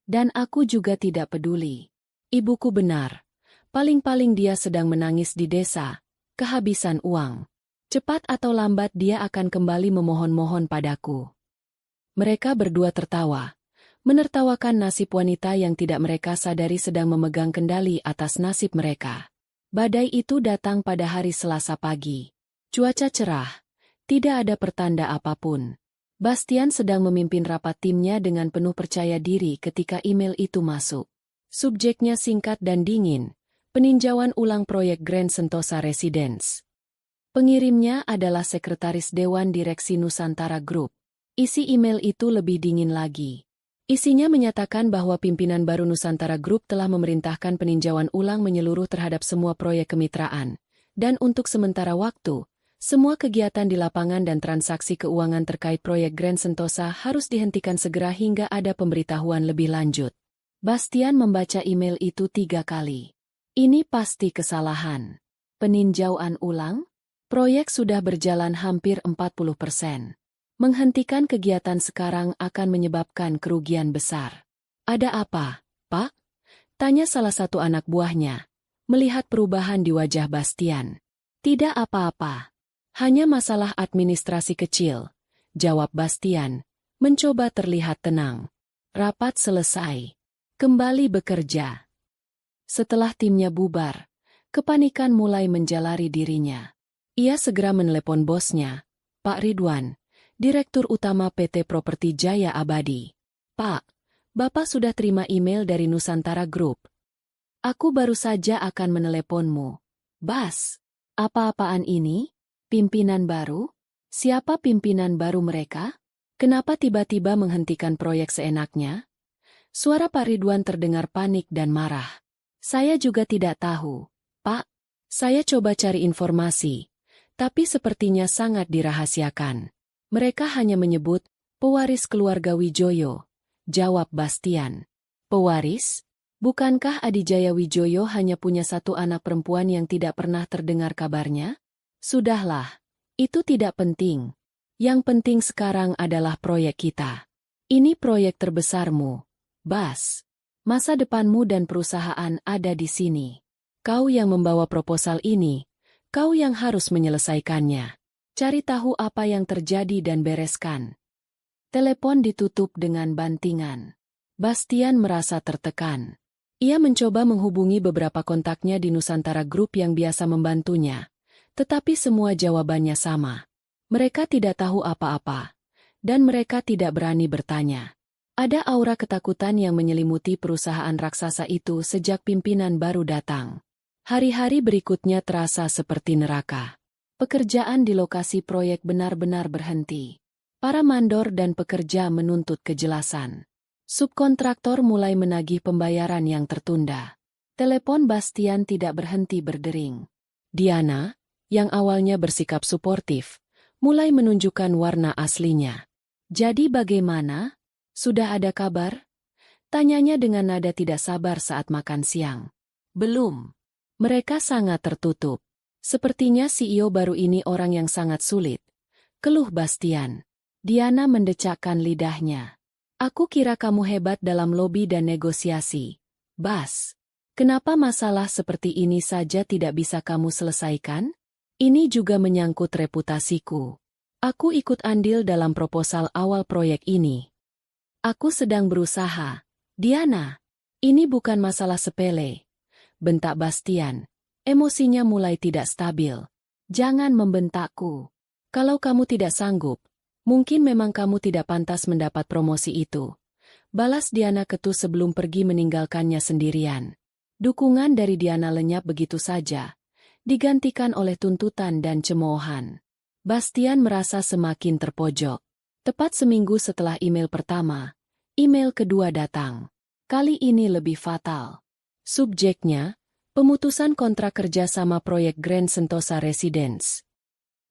Dan aku juga tidak peduli. Ibuku benar. Paling-paling dia sedang menangis di desa. Kehabisan uang. Cepat atau lambat dia akan kembali memohon-mohon padaku. Mereka berdua tertawa, menertawakan nasib wanita yang tidak mereka sadari sedang memegang kendali atas nasib mereka. Badai itu datang pada hari Selasa pagi. Cuaca cerah, tidak ada pertanda apapun. Bastian sedang memimpin rapat timnya dengan penuh percaya diri ketika email itu masuk. Subjeknya singkat dan dingin. Peninjauan ulang proyek Grand Sentosa Residence. Pengirimnya adalah Sekretaris Dewan Direksi Nusantara Group. Isi email itu lebih dingin lagi. Isinya menyatakan bahwa pimpinan baru Nusantara Group telah memerintahkan peninjauan ulang menyeluruh terhadap semua proyek kemitraan. Dan untuk sementara waktu, semua kegiatan di lapangan dan transaksi keuangan terkait proyek Grand Sentosa harus dihentikan segera hingga ada pemberitahuan lebih lanjut. Bastian membaca email itu 3 kali. Ini pasti kesalahan. Peninjauan ulang? Proyek sudah berjalan hampir 40%. Menghentikan kegiatan sekarang akan menyebabkan kerugian besar. Ada apa, Pak? Tanya salah satu anak buahnya, melihat perubahan di wajah Bastian. Tidak apa-apa. Hanya masalah administrasi kecil, jawab Bastian, mencoba terlihat tenang. Rapat selesai. Kembali bekerja. Setelah timnya bubar, kepanikan mulai menjalari dirinya. Ia segera menelepon bosnya, Pak Ridwan, Direktur Utama PT Properti Jaya Abadi. Pak, Bapak sudah terima email dari Nusantara Group. Aku baru saja akan meneleponmu. Bas, apa-apaan ini? Pimpinan baru? Siapa pimpinan baru mereka? Kenapa tiba-tiba menghentikan proyek seenaknya? Suara Pak Ridwan terdengar panik dan marah. Saya juga tidak tahu, Pak. Saya coba cari informasi, tapi sepertinya sangat dirahasiakan. Mereka hanya menyebut, pewaris keluarga Wijoyo, jawab Bastian. Pewaris? Bukankah Adijaya Wijoyo hanya punya satu anak perempuan yang tidak pernah terdengar kabarnya? Sudahlah, itu tidak penting. Yang penting sekarang adalah proyek kita. Ini proyek terbesarmu, Bas. Masa depanmu dan perusahaan ada di sini. Kau yang membawa proposal ini, kau yang harus menyelesaikannya. Cari tahu apa yang terjadi dan bereskan. Telepon ditutup dengan bantingan. Bastian merasa tertekan. Ia mencoba menghubungi beberapa kontaknya di Nusantara Group yang biasa membantunya. Tetapi semua jawabannya sama. Mereka tidak tahu apa-apa. Dan mereka tidak berani bertanya. Ada aura ketakutan yang menyelimuti perusahaan raksasa itu sejak pimpinan baru datang. Hari-hari berikutnya terasa seperti neraka. Pekerjaan di lokasi proyek benar-benar berhenti. Para mandor dan pekerja menuntut kejelasan. Subkontraktor mulai menagih pembayaran yang tertunda. Telepon Bastian tidak berhenti berdering. Diana, yang awalnya bersikap suportif, mulai menunjukkan warna aslinya. Jadi bagaimana? Sudah ada kabar? Tanyanya dengan nada tidak sabar saat makan siang. Belum. Mereka sangat tertutup. Sepertinya CEO baru ini orang yang sangat sulit. Keluh Bastian. Diana mendecakkan lidahnya. Aku kira kamu hebat dalam lobi dan negosiasi. Bas, kenapa masalah seperti ini saja tidak bisa kamu selesaikan? Ini juga menyangkut reputasiku. Aku ikut andil dalam proposal awal proyek ini. Aku sedang berusaha. Diana, ini bukan masalah sepele. Bentak Bastian. Emosinya mulai tidak stabil. Jangan membentakku. Kalau kamu tidak sanggup, mungkin memang kamu tidak pantas mendapat promosi itu. Balas Diana ketus sebelum pergi meninggalkannya sendirian. Dukungan dari Diana lenyap begitu saja, digantikan oleh tuntutan dan cemoohan. Bastian merasa semakin terpojok. Tepat seminggu setelah email pertama, email kedua datang. Kali ini lebih fatal. Subjeknya, pemutusan kontrak kerja sama proyek Grand Sentosa Residence.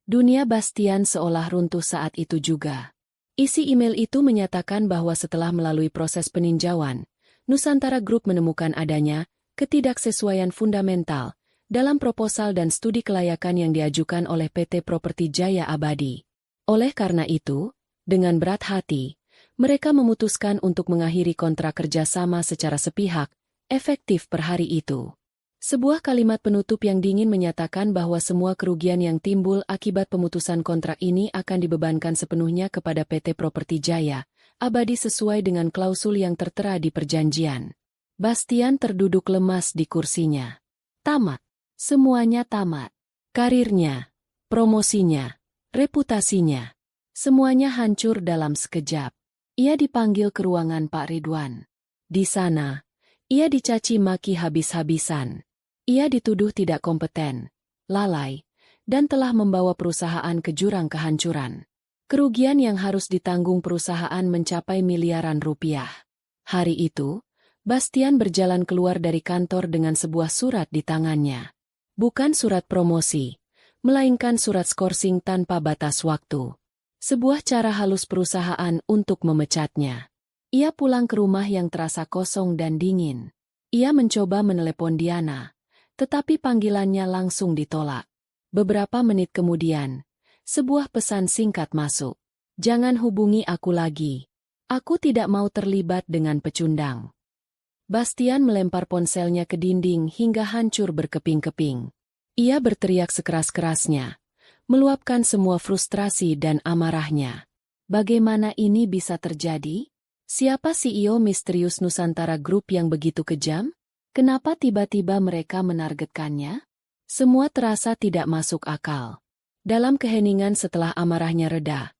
Dunia Bastian seolah runtuh saat itu juga. Isi email itu menyatakan bahwa setelah melalui proses peninjauan, Nusantara Group menemukan adanya ketidaksesuaian fundamental dalam proposal dan studi kelayakan yang diajukan oleh PT Properti Jaya Abadi. Oleh karena itu, dengan berat hati, mereka memutuskan untuk mengakhiri kontrak kerjasama secara sepihak, efektif per hari itu. Sebuah kalimat penutup yang dingin menyatakan bahwa semua kerugian yang timbul akibat pemutusan kontrak ini akan dibebankan sepenuhnya kepada PT Properti Jaya Abadi sesuai dengan klausul yang tertera di perjanjian. Bastian terduduk lemas di kursinya. Tamat. Semuanya tamat. Karirnya, promosinya, reputasinya. Semuanya hancur dalam sekejap. Ia dipanggil ke ruangan Pak Ridwan. Di sana, ia dicaci maki habis-habisan. Ia dituduh tidak kompeten, lalai, dan telah membawa perusahaan ke jurang kehancuran. Kerugian yang harus ditanggung perusahaan mencapai miliaran rupiah. Hari itu, Bastian berjalan keluar dari kantor dengan sebuah surat di tangannya. Bukan surat promosi, melainkan surat skorsing tanpa batas waktu. Sebuah cara halus perusahaan untuk memecatnya. Ia pulang ke rumah yang terasa kosong dan dingin. Ia mencoba menelepon Diana. Tetapi panggilannya langsung ditolak. Beberapa menit kemudian, sebuah pesan singkat masuk. Jangan hubungi aku lagi. Aku tidak mau terlibat dengan pecundang. Bastian melempar ponselnya ke dinding hingga hancur berkeping-keping. Ia berteriak sekeras-kerasnya, meluapkan semua frustrasi dan amarahnya. Bagaimana ini bisa terjadi? Siapa CEO misterius Nusantara Group yang begitu kejam? Kenapa tiba-tiba mereka menargetkannya? Semua terasa tidak masuk akal. Dalam keheningan setelah amarahnya reda,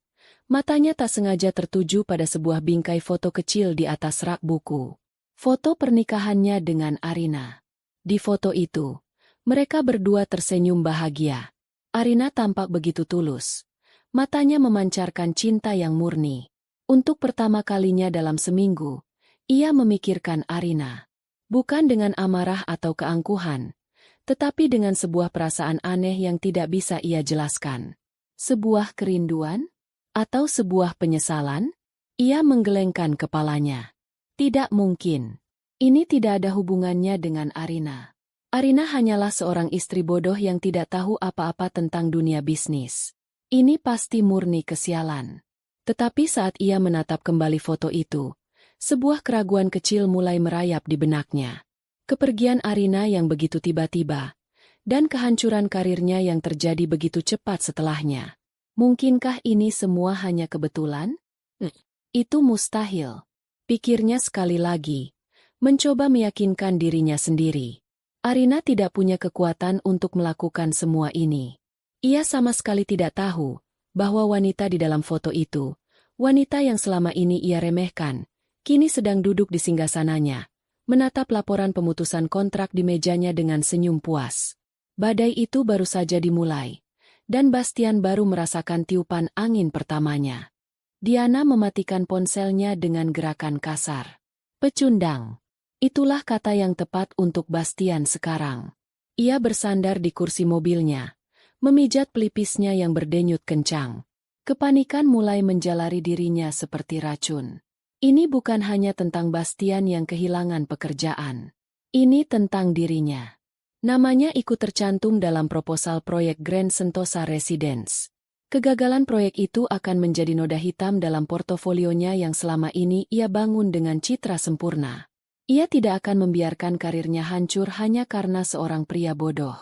matanya tak sengaja tertuju pada sebuah bingkai foto kecil di atas rak buku. Foto pernikahannya dengan Arina. Di foto itu, mereka berdua tersenyum bahagia. Arina tampak begitu tulus. Matanya memancarkan cinta yang murni. Untuk pertama kalinya dalam seminggu, ia memikirkan Arina. Bukan dengan amarah atau keangkuhan, tetapi dengan sebuah perasaan aneh yang tidak bisa ia jelaskan. Sebuah kerinduan? Atau sebuah penyesalan? Ia menggelengkan kepalanya. Tidak mungkin. Ini tidak ada hubungannya dengan Arina. Arina hanyalah seorang istri bodoh yang tidak tahu apa-apa tentang dunia bisnis. Ini pasti murni kesialan. Tetapi saat ia menatap kembali foto itu, sebuah keraguan kecil mulai merayap di benaknya. Kepergian Arina yang begitu tiba-tiba, dan kehancuran karirnya yang terjadi begitu cepat setelahnya. Mungkinkah ini semua hanya kebetulan? Itu mustahil. Pikirnya sekali lagi, mencoba meyakinkan dirinya sendiri. Arina tidak punya kekuatan untuk melakukan semua ini. Ia sama sekali tidak tahu bahwa wanita di dalam foto itu, wanita yang selama ini ia remehkan, kini sedang duduk di singgasananya, menatap laporan pemutusan kontrak di mejanya dengan senyum puas. Badai itu baru saja dimulai, dan Bastian baru merasakan tiupan angin pertamanya. Diana mematikan ponselnya dengan gerakan kasar. Pecundang. Itulah kata yang tepat untuk Bastian sekarang. Ia bersandar di kursi mobilnya, memijat pelipisnya yang berdenyut kencang. Kepanikan mulai menjalari dirinya seperti racun. Ini bukan hanya tentang Bastian yang kehilangan pekerjaan. Ini tentang dirinya. Namanya ikut tercantum dalam proposal proyek Grand Sentosa Residence. Kegagalan proyek itu akan menjadi noda hitam dalam portofolionya yang selama ini ia bangun dengan citra sempurna. Ia tidak akan membiarkan karirnya hancur hanya karena seorang pria bodoh.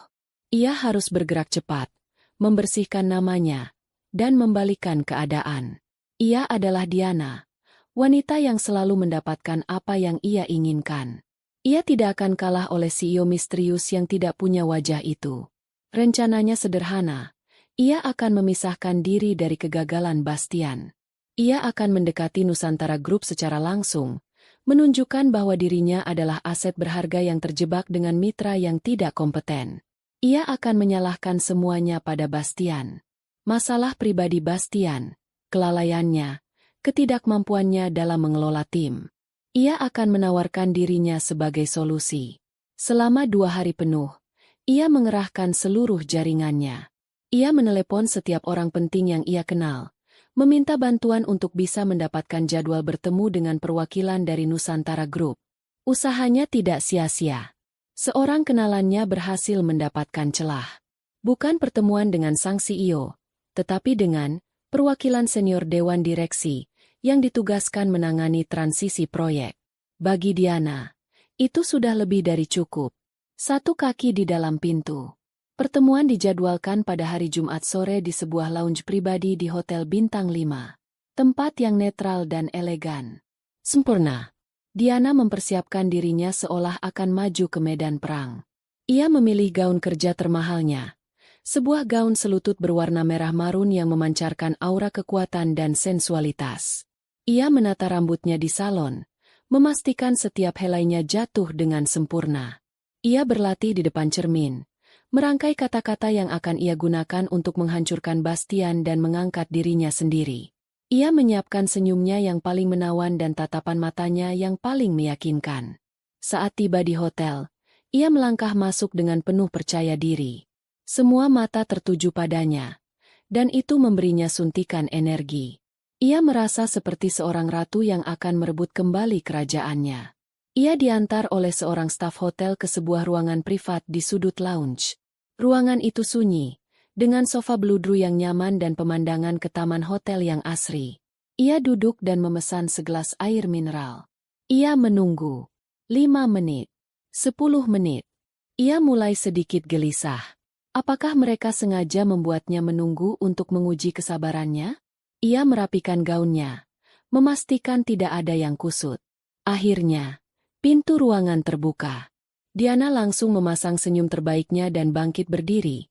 Ia harus bergerak cepat, membersihkan namanya, dan membalikan keadaan. Ia adalah Diana, wanita yang selalu mendapatkan apa yang ia inginkan. Ia tidak akan kalah oleh CEO misterius yang tidak punya wajah itu. Rencananya sederhana. Ia akan memisahkan diri dari kegagalan Bastian. Ia akan mendekati Nusantara Group secara langsung, menunjukkan bahwa dirinya adalah aset berharga yang terjebak dengan mitra yang tidak kompeten. Ia akan menyalahkan semuanya pada Bastian. Masalah pribadi Bastian, kelalaiannya, ketidakmampuannya dalam mengelola tim. Ia akan menawarkan dirinya sebagai solusi. Selama 2 hari penuh, ia mengerahkan seluruh jaringannya. Ia menelepon setiap orang penting yang ia kenal, meminta bantuan untuk bisa mendapatkan jadwal bertemu dengan perwakilan dari Nusantara Group. Usahanya tidak sia-sia. Seorang kenalannya berhasil mendapatkan celah. Bukan pertemuan dengan sang CEO, tetapi dengan perwakilan senior Dewan Direksi yang ditugaskan menangani transisi proyek. Bagi Diana, itu sudah lebih dari cukup. 1 kaki di dalam pintu. Pertemuan dijadwalkan pada hari Jumat sore di sebuah lounge pribadi di Hotel Bintang 5. Tempat yang netral dan elegan. Sempurna. Diana mempersiapkan dirinya seolah akan maju ke medan perang. Ia memilih gaun kerja termahalnya. Sebuah gaun selutut berwarna merah marun yang memancarkan aura kekuatan dan sensualitas. Ia menata rambutnya di salon, memastikan setiap helainya jatuh dengan sempurna. Ia berlatih di depan cermin, merangkai kata-kata yang akan ia gunakan untuk menghancurkan Bastian dan mengangkat dirinya sendiri. Ia menyiapkan senyumnya yang paling menawan dan tatapan matanya yang paling meyakinkan. Saat tiba di hotel, ia melangkah masuk dengan penuh percaya diri. Semua mata tertuju padanya, dan itu memberinya suntikan energi. Ia merasa seperti seorang ratu yang akan merebut kembali kerajaannya. Ia diantar oleh seorang staf hotel ke sebuah ruangan privat di sudut lounge. Ruangan itu sunyi, dengan sofa bludru yang nyaman dan pemandangan ke taman hotel yang asri. Ia duduk dan memesan segelas air mineral. Ia menunggu. 5 menit. 10 menit. Ia mulai sedikit gelisah. Apakah mereka sengaja membuatnya menunggu untuk menguji kesabarannya? Ia merapikan gaunnya, memastikan tidak ada yang kusut. Akhirnya, pintu ruangan terbuka. Diana langsung memasang senyum terbaiknya dan bangkit berdiri,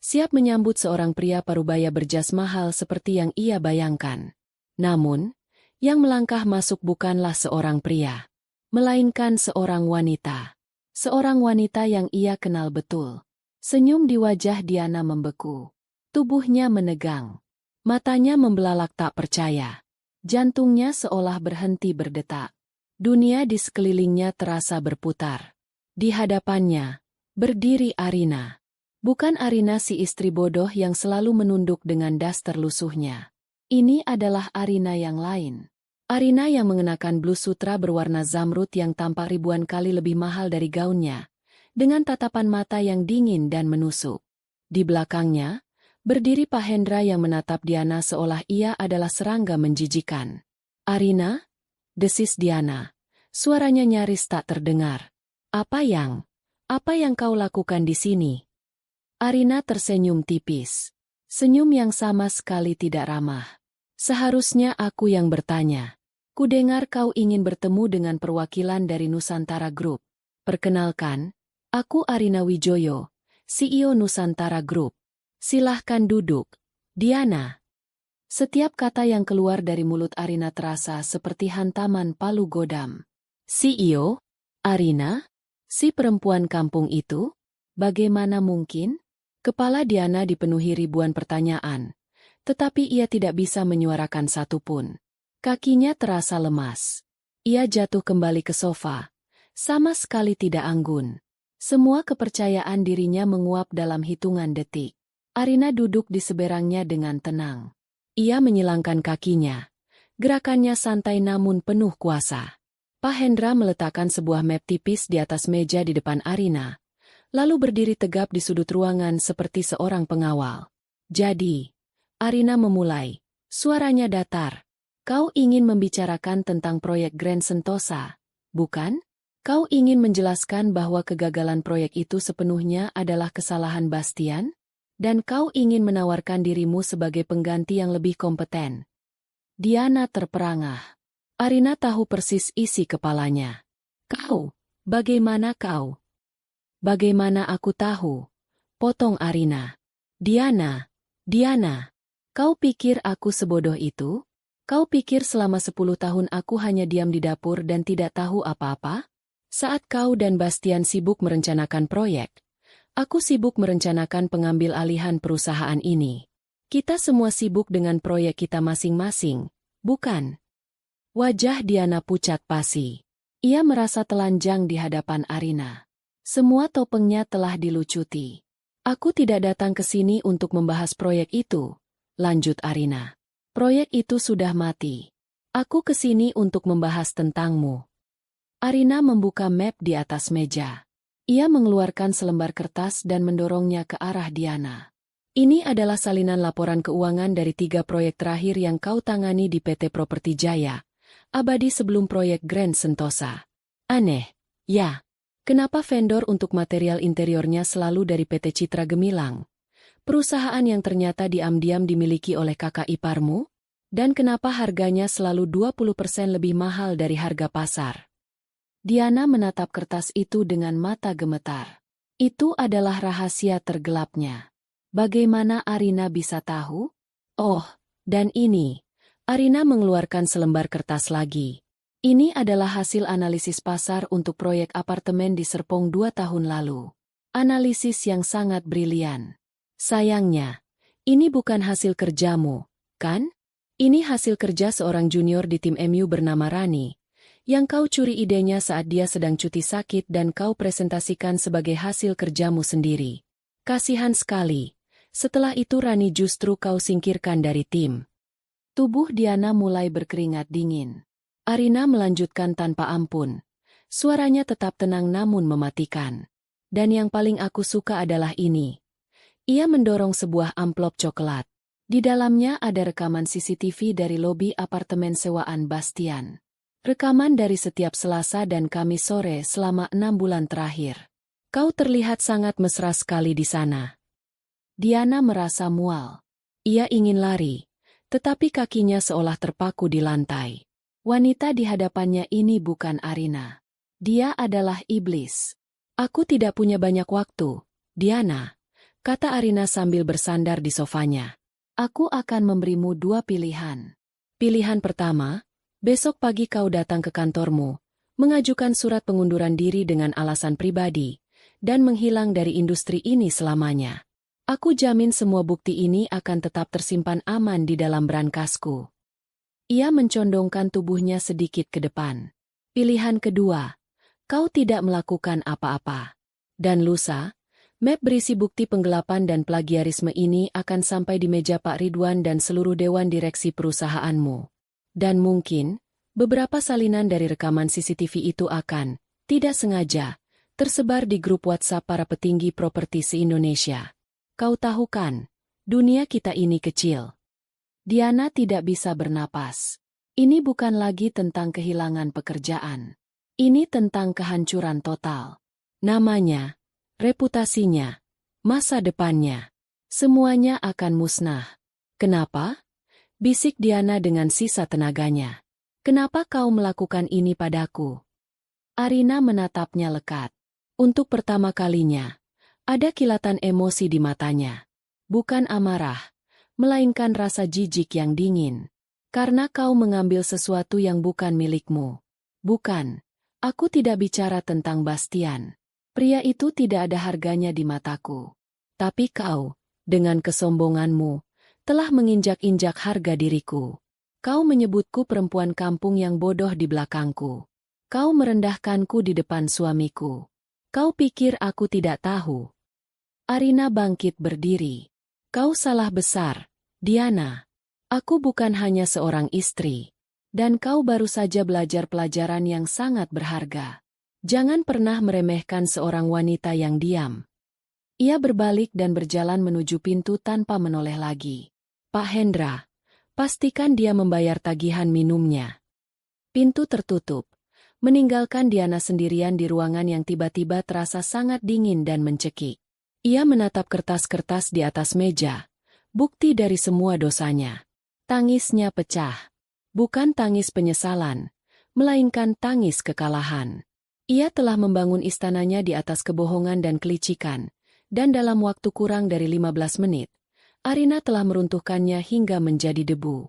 siap menyambut seorang pria parubaya berjas mahal seperti yang ia bayangkan. Namun, yang melangkah masuk bukanlah seorang pria, melainkan seorang wanita. Seorang wanita yang ia kenal betul. Senyum di wajah Diana membeku. Tubuhnya menegang. Matanya membelalak tak percaya. Jantungnya seolah berhenti berdetak. Dunia di sekelilingnya terasa berputar. Di hadapannya, berdiri Arina. Bukan Arina si istri bodoh yang selalu menunduk dengan daster lusuhnya. Ini adalah Arina yang lain. Arina yang mengenakan blus sutra berwarna zamrud yang tampak ribuan kali lebih mahal dari gaunnya, dengan tatapan mata yang dingin dan menusuk. Di belakangnya, Berdiri Pak Hendra yang menatap Diana seolah ia adalah serangga menjijikan. "Arina?" desis Diana. Suaranya nyaris tak terdengar. Apa yang kau lakukan di sini?" Arina tersenyum tipis. Senyum yang sama sekali tidak ramah. "Seharusnya aku yang bertanya. Kudengar kau ingin bertemu dengan perwakilan dari Nusantara Group. Perkenalkan, aku Arina Wijoyo, CEO Nusantara Group. Silahkan duduk, Diana." Setiap kata yang keluar dari mulut Arina terasa seperti hantaman palu godam. "CEO? Arina? Si perempuan kampung itu? Bagaimana mungkin?" Kepala Diana dipenuhi ribuan pertanyaan, tetapi ia tidak bisa menyuarakan satupun. Kakinya terasa lemas. Ia jatuh kembali ke sofa, sama sekali tidak anggun. Semua kepercayaan dirinya menguap dalam hitungan detik. Arina duduk di seberangnya dengan tenang. Ia menyilangkan kakinya. Gerakannya santai namun penuh kuasa. Pak Hendra meletakkan sebuah map tipis di atas meja di depan Arina, lalu berdiri tegap di sudut ruangan seperti seorang pengawal. "Jadi," Arina memulai, suaranya datar. "Kau ingin membicarakan tentang proyek Grand Sentosa, bukan? Kau ingin menjelaskan bahwa kegagalan proyek itu sepenuhnya adalah kesalahan Bastian? Dan kau ingin menawarkan dirimu sebagai pengganti yang lebih kompeten." Diana terperangah. Arina tahu persis isi kepalanya. "Kau? Bagaimana kau?" "Bagaimana aku tahu?" potong Arina. Diana, kau pikir aku sebodoh itu? Kau pikir selama 10 tahun aku hanya diam di dapur dan tidak tahu apa-apa? Saat kau dan Bastian sibuk merencanakan proyek, aku sibuk merencanakan pengambil alihan perusahaan ini. Kita semua sibuk dengan proyek kita masing-masing, bukan?" Wajah Diana pucat pasi. Ia merasa telanjang di hadapan Arina. Semua topengnya telah dilucuti. "Aku tidak datang ke sini untuk membahas proyek itu," lanjut Arina. "Proyek itu sudah mati. Aku ke sini untuk membahas tentangmu." Arina membuka map di atas meja. Ia mengeluarkan selembar kertas dan mendorongnya ke arah Diana. "Ini adalah salinan laporan keuangan dari 3 proyek terakhir yang kau tangani di PT Properti Jaya Abadi sebelum proyek Grand Sentosa. Aneh, ya? Kenapa vendor untuk material interiornya selalu dari PT Citra Gemilang? Perusahaan yang ternyata diam-diam dimiliki oleh kakak iparmu? Dan kenapa harganya selalu 20% lebih mahal dari harga pasar?" Diana menatap kertas itu dengan mata gemetar. Itu adalah rahasia tergelapnya. Bagaimana Arina bisa tahu? "Oh, dan ini." Arina mengeluarkan selembar kertas lagi. "Ini adalah hasil analisis pasar untuk proyek apartemen di Serpong 2 tahun lalu. Analisis yang sangat brilian. Sayangnya, ini bukan hasil kerjamu, kan? Ini hasil kerja seorang junior di tim MU bernama Rani, yang kau curi idenya saat dia sedang cuti sakit dan kau presentasikan sebagai hasil kerjamu sendiri. Kasihan sekali. Setelah itu Rani justru kau singkirkan dari tim." Tubuh Diana mulai berkeringat dingin. Arina melanjutkan tanpa ampun. Suaranya tetap tenang namun mematikan. "Dan yang paling aku suka adalah ini." Ia mendorong sebuah amplop coklat. Di dalamnya ada rekaman CCTV dari lobi apartemen sewaan Bastian. Rekaman dari setiap Selasa dan Kamis sore selama 6 bulan terakhir. "Kau terlihat sangat mesra sekali di sana." Diana merasa mual. Ia ingin lari, tetapi kakinya seolah terpaku di lantai. Wanita di hadapannya ini bukan Arina. Dia adalah iblis. "Aku tidak punya banyak waktu, Diana," kata Arina sambil bersandar di sofanya. "Aku akan memberimu 2 pilihan. Pilihan pertama, besok pagi kau datang ke kantormu, mengajukan surat pengunduran diri dengan alasan pribadi, dan menghilang dari industri ini selamanya. Aku jamin semua bukti ini akan tetap tersimpan aman di dalam berangkasku." Ia mencondongkan tubuhnya sedikit ke depan. Pilihan kedua, kau tidak melakukan apa-apa. Dan lusa, map berisi bukti penggelapan dan plagiarisme ini akan sampai di meja Pak Ridwan dan seluruh dewan direksi perusahaanmu. Dan mungkin, beberapa salinan dari rekaman CCTV itu akan, tidak sengaja, tersebar di grup WhatsApp para petinggi properti se-Indonesia. Kau tahu kan, Dunia kita ini kecil. Diana tidak bisa bernapas. Ini bukan lagi tentang kehilangan pekerjaan. Ini tentang kehancuran total. Namanya, reputasinya, masa depannya. Semuanya akan musnah. Kenapa? Bisik Diana dengan sisa tenaganya. Kenapa kau melakukan ini padaku? Arina menatapnya lekat. Untuk pertama kalinya, ada kilatan emosi di matanya. Bukan amarah, melainkan rasa jijik yang dingin. Karena kau mengambil sesuatu yang bukan milikmu. Bukan, aku tidak bicara tentang Bastian. Pria itu tidak ada harganya di mataku. Tapi kau, dengan kesombonganmu, telah menginjak-injak harga diriku. Kau menyebutku perempuan kampung yang bodoh di belakangku. Kau merendahkanku di depan suamiku. Kau pikir aku tidak tahu? Arina bangkit berdiri. Kau salah besar, Diana. Aku bukan hanya seorang istri. Dan kau baru saja belajar pelajaran yang sangat berharga. Jangan pernah meremehkan seorang wanita yang diam. Ia berbalik dan berjalan menuju pintu tanpa menoleh lagi. Pak Hendra, pastikan dia membayar tagihan minumnya. Pintu tertutup, meninggalkan Diana sendirian di ruangan yang tiba-tiba terasa sangat dingin dan mencekik. Ia menatap kertas-kertas di atas meja, bukti dari semua dosanya. Tangisnya pecah. Bukan tangis penyesalan, melainkan tangis kekalahan. Ia telah membangun istananya di atas kebohongan dan kelicikan, dan dalam waktu kurang dari 15 menit, Arina telah meruntuhkannya hingga menjadi debu.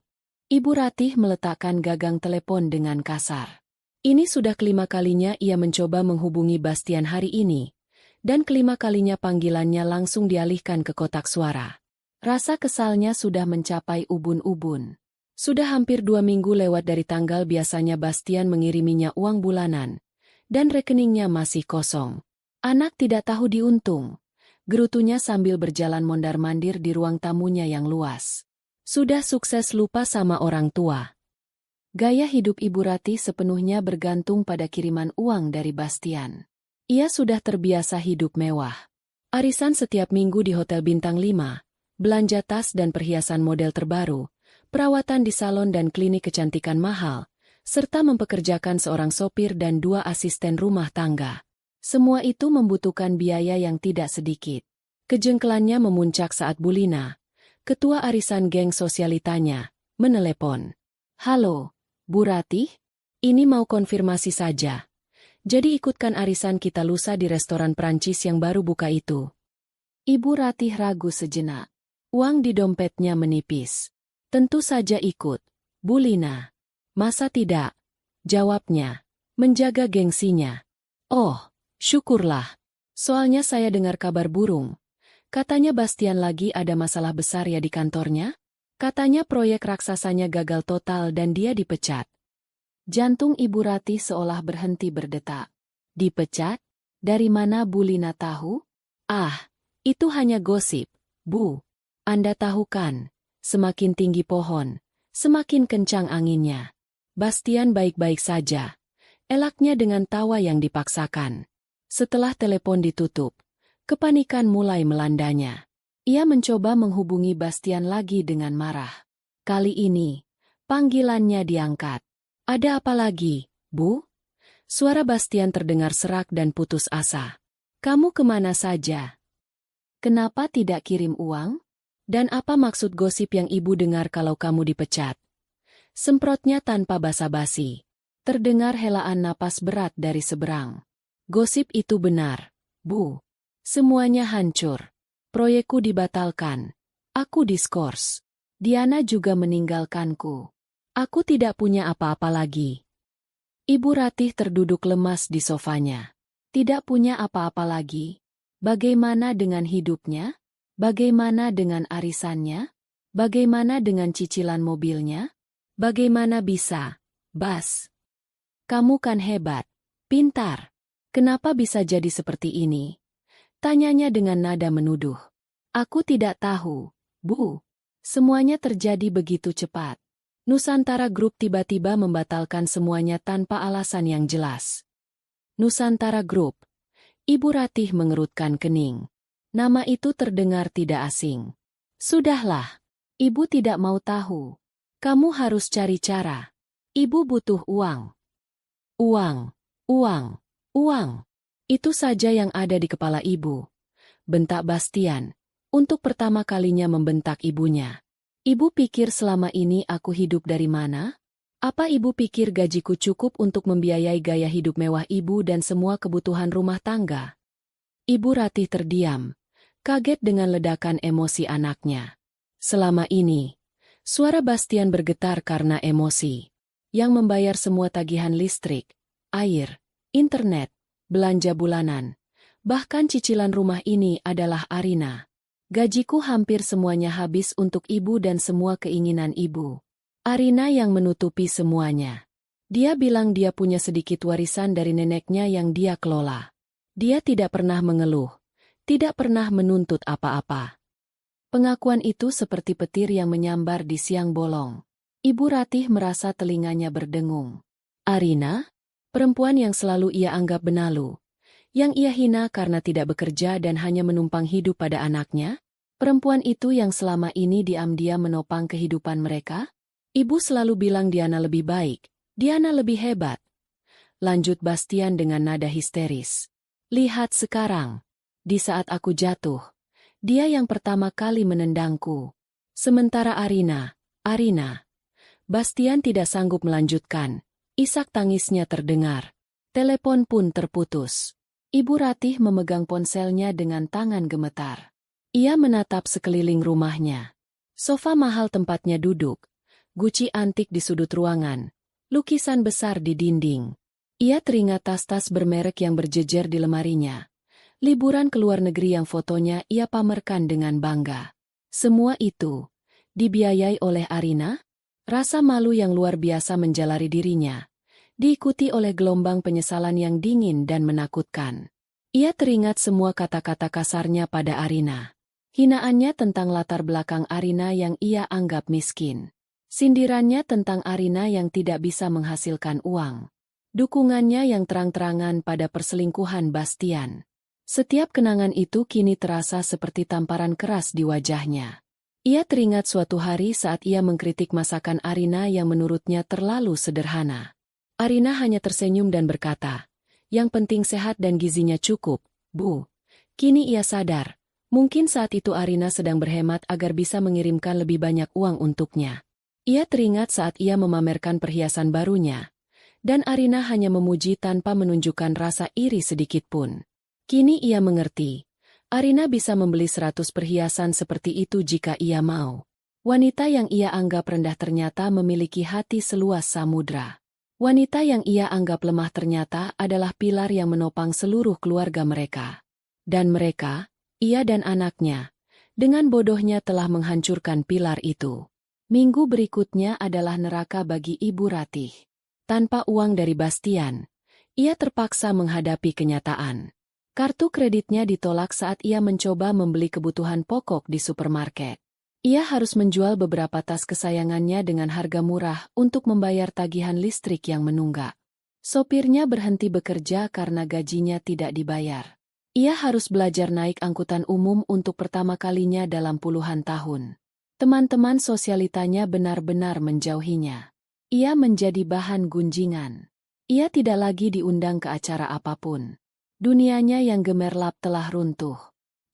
Ibu Ratih meletakkan gagang telepon dengan kasar. Ini sudah kelima kalinya ia mencoba menghubungi Bastian hari ini, dan kelima kalinya panggilannya langsung dialihkan ke kotak suara. Rasa kesalnya sudah mencapai ubun-ubun. Sudah hampir 2 minggu lewat dari tanggal biasanya Bastian mengiriminya uang bulanan, dan rekeningnya masih kosong. Anak tidak tahu diuntung, gerutunya sambil berjalan mondar-mandir di ruang tamunya yang luas. Sudah sukses lupa sama orang tua. Gaya hidup Ibu Ratih sepenuhnya bergantung pada kiriman uang dari Bastian. Ia sudah terbiasa hidup mewah. Arisan setiap minggu di Hotel Bintang 5, belanja tas dan perhiasan model terbaru, perawatan di salon dan klinik kecantikan mahal, serta mempekerjakan seorang sopir dan 2 asisten rumah tangga. Semua itu membutuhkan biaya yang tidak sedikit. Kejengkelannya memuncak saat Bulina, ketua arisan geng sosialitanya, menelepon. Halo, Bu Ratih? Ini mau konfirmasi saja. Jadi ikutkan arisan kita lusa di restoran Prancis yang baru buka itu. Ibu Ratih ragu sejenak. Uang di dompetnya menipis. Tentu saja ikut, Bulina. Masa tidak? Jawabnya, menjaga gengsinya. Oh, syukurlah. Soalnya saya dengar kabar burung. Katanya Bastian lagi ada masalah besar ya di kantornya? Katanya proyek raksasanya gagal total dan dia dipecat. Jantung Ibu Ratih seolah berhenti berdetak. Dipecat? Dari mana Bulina tahu? Ah, itu hanya gosip, Bu. Anda tahu kan, semakin tinggi pohon, semakin kencang anginnya. Bastian baik-baik saja. Elaknya dengan tawa yang dipaksakan. Setelah telepon ditutup, kepanikan mulai melandanya. Ia mencoba menghubungi Bastian lagi dengan marah. Kali ini, panggilannya diangkat. Ada apa lagi, Bu? Suara Bastian terdengar serak dan putus asa. Kamu kemana saja? Kenapa tidak kirim uang? Dan apa maksud gosip yang ibu dengar kalau kamu dipecat? Semprotnya tanpa basa-basi. Terdengar helaan napas berat dari seberang. Gosip itu benar, Bu. Semuanya hancur. Proyekku dibatalkan. Aku diskors. Diana juga meninggalkanku. Aku tidak punya apa-apa lagi. Ibu Ratih terduduk lemas di sofanya. Tidak punya apa-apa lagi. Bagaimana dengan hidupnya? Bagaimana dengan arisannya? Bagaimana dengan cicilan mobilnya? Bagaimana bisa, Bas? Kamu kan hebat, pintar. Kenapa bisa jadi seperti ini? Tanyanya dengan nada menuduh. Aku tidak tahu, Bu. Semuanya terjadi begitu cepat. Nusantara Group tiba-tiba membatalkan semuanya tanpa alasan yang jelas. Nusantara Group. Ibu Ratih mengerutkan kening. Nama itu terdengar tidak asing. Sudahlah. Ibu tidak mau tahu. Kamu harus cari cara. Ibu butuh uang. Uang, uang, uang. Itu saja yang ada di kepala ibu. Bentak Bastian. Untuk pertama kalinya membentak ibunya. Ibu pikir selama ini aku hidup dari mana? Apa ibu pikir gajiku cukup untuk membiayai gaya hidup mewah ibu dan semua kebutuhan rumah tangga? Ibu Ratih terdiam, kaget dengan ledakan emosi anaknya. Selama ini, suara Bastian bergetar karena emosi. Yang membayar semua tagihan listrik, air, internet, belanja bulanan, bahkan cicilan rumah ini adalah Arina. Gajiku hampir semuanya habis untuk ibu dan semua keinginan ibu. Arina yang menutupi semuanya. Dia bilang dia punya sedikit warisan dari neneknya yang dia kelola. Dia tidak pernah mengeluh, tidak pernah menuntut apa-apa. Pengakuan itu seperti petir yang menyambar di siang bolong. Ibu Ratih merasa telinganya berdengung. Arina? Perempuan yang selalu ia anggap benalu. Yang ia hina karena tidak bekerja dan hanya menumpang hidup pada anaknya? Perempuan itu yang selama ini diam-diam menopang kehidupan mereka? Ibu selalu bilang Diana lebih baik, Diana lebih hebat. Lanjut Bastian dengan nada histeris. Lihat sekarang. Di saat aku jatuh, dia yang pertama kali menendangku. Sementara Arina. Bastian tidak sanggup melanjutkan. Isak tangisnya terdengar. Telepon pun terputus. Ibu Ratih memegang ponselnya dengan tangan gemetar. Ia menatap sekeliling rumahnya. Sofa mahal tempatnya duduk. Guci antik di sudut ruangan. Lukisan besar di dinding. Ia teringat tas-tas bermerek yang berjejer di lemarinya. Liburan ke luar negeri yang fotonya ia pamerkan dengan bangga. Semua itu dibiayai oleh Arina? Rasa malu yang luar biasa menjalari dirinya. Diikuti oleh gelombang penyesalan yang dingin dan menakutkan. Ia teringat semua kata-kata kasarnya pada Arina. Hinaannya tentang latar belakang Arina yang ia anggap miskin. Sindirannya tentang Arina yang tidak bisa menghasilkan uang. Dukungannya yang terang-terangan pada perselingkuhan Bastian. Setiap kenangan itu kini terasa seperti tamparan keras di wajahnya. Ia teringat suatu hari saat ia mengkritik masakan Arina yang menurutnya terlalu sederhana. Arina hanya tersenyum dan berkata, "Yang penting sehat dan gizinya cukup, Bu." Kini ia sadar, mungkin saat itu Arina sedang berhemat agar bisa mengirimkan lebih banyak uang untuknya. Ia teringat saat ia memamerkan perhiasan barunya. Dan Arina hanya memuji tanpa menunjukkan rasa iri sedikit pun. Kini ia mengerti. Arina bisa membeli 100 perhiasan seperti itu jika ia mau. Wanita yang ia anggap rendah ternyata memiliki hati seluas samudra. Wanita yang ia anggap lemah ternyata adalah pilar yang menopang seluruh keluarga mereka. Dan mereka, ia dan anaknya, dengan bodohnya telah menghancurkan pilar itu. Minggu berikutnya adalah neraka bagi Ibu Ratih. Tanpa uang dari Bastian, ia terpaksa menghadapi kenyataan. Kartu kreditnya ditolak saat ia mencoba membeli kebutuhan pokok di supermarket. Ia harus menjual beberapa tas kesayangannya dengan harga murah untuk membayar tagihan listrik yang menunggak. Sopirnya berhenti bekerja karena gajinya tidak dibayar. Ia harus belajar naik angkutan umum untuk pertama kalinya dalam puluhan tahun. Teman-teman sosialitanya benar-benar menjauhinya. Ia menjadi bahan gunjingan. Ia tidak lagi diundang ke acara apapun. Dunianya yang gemerlap telah runtuh.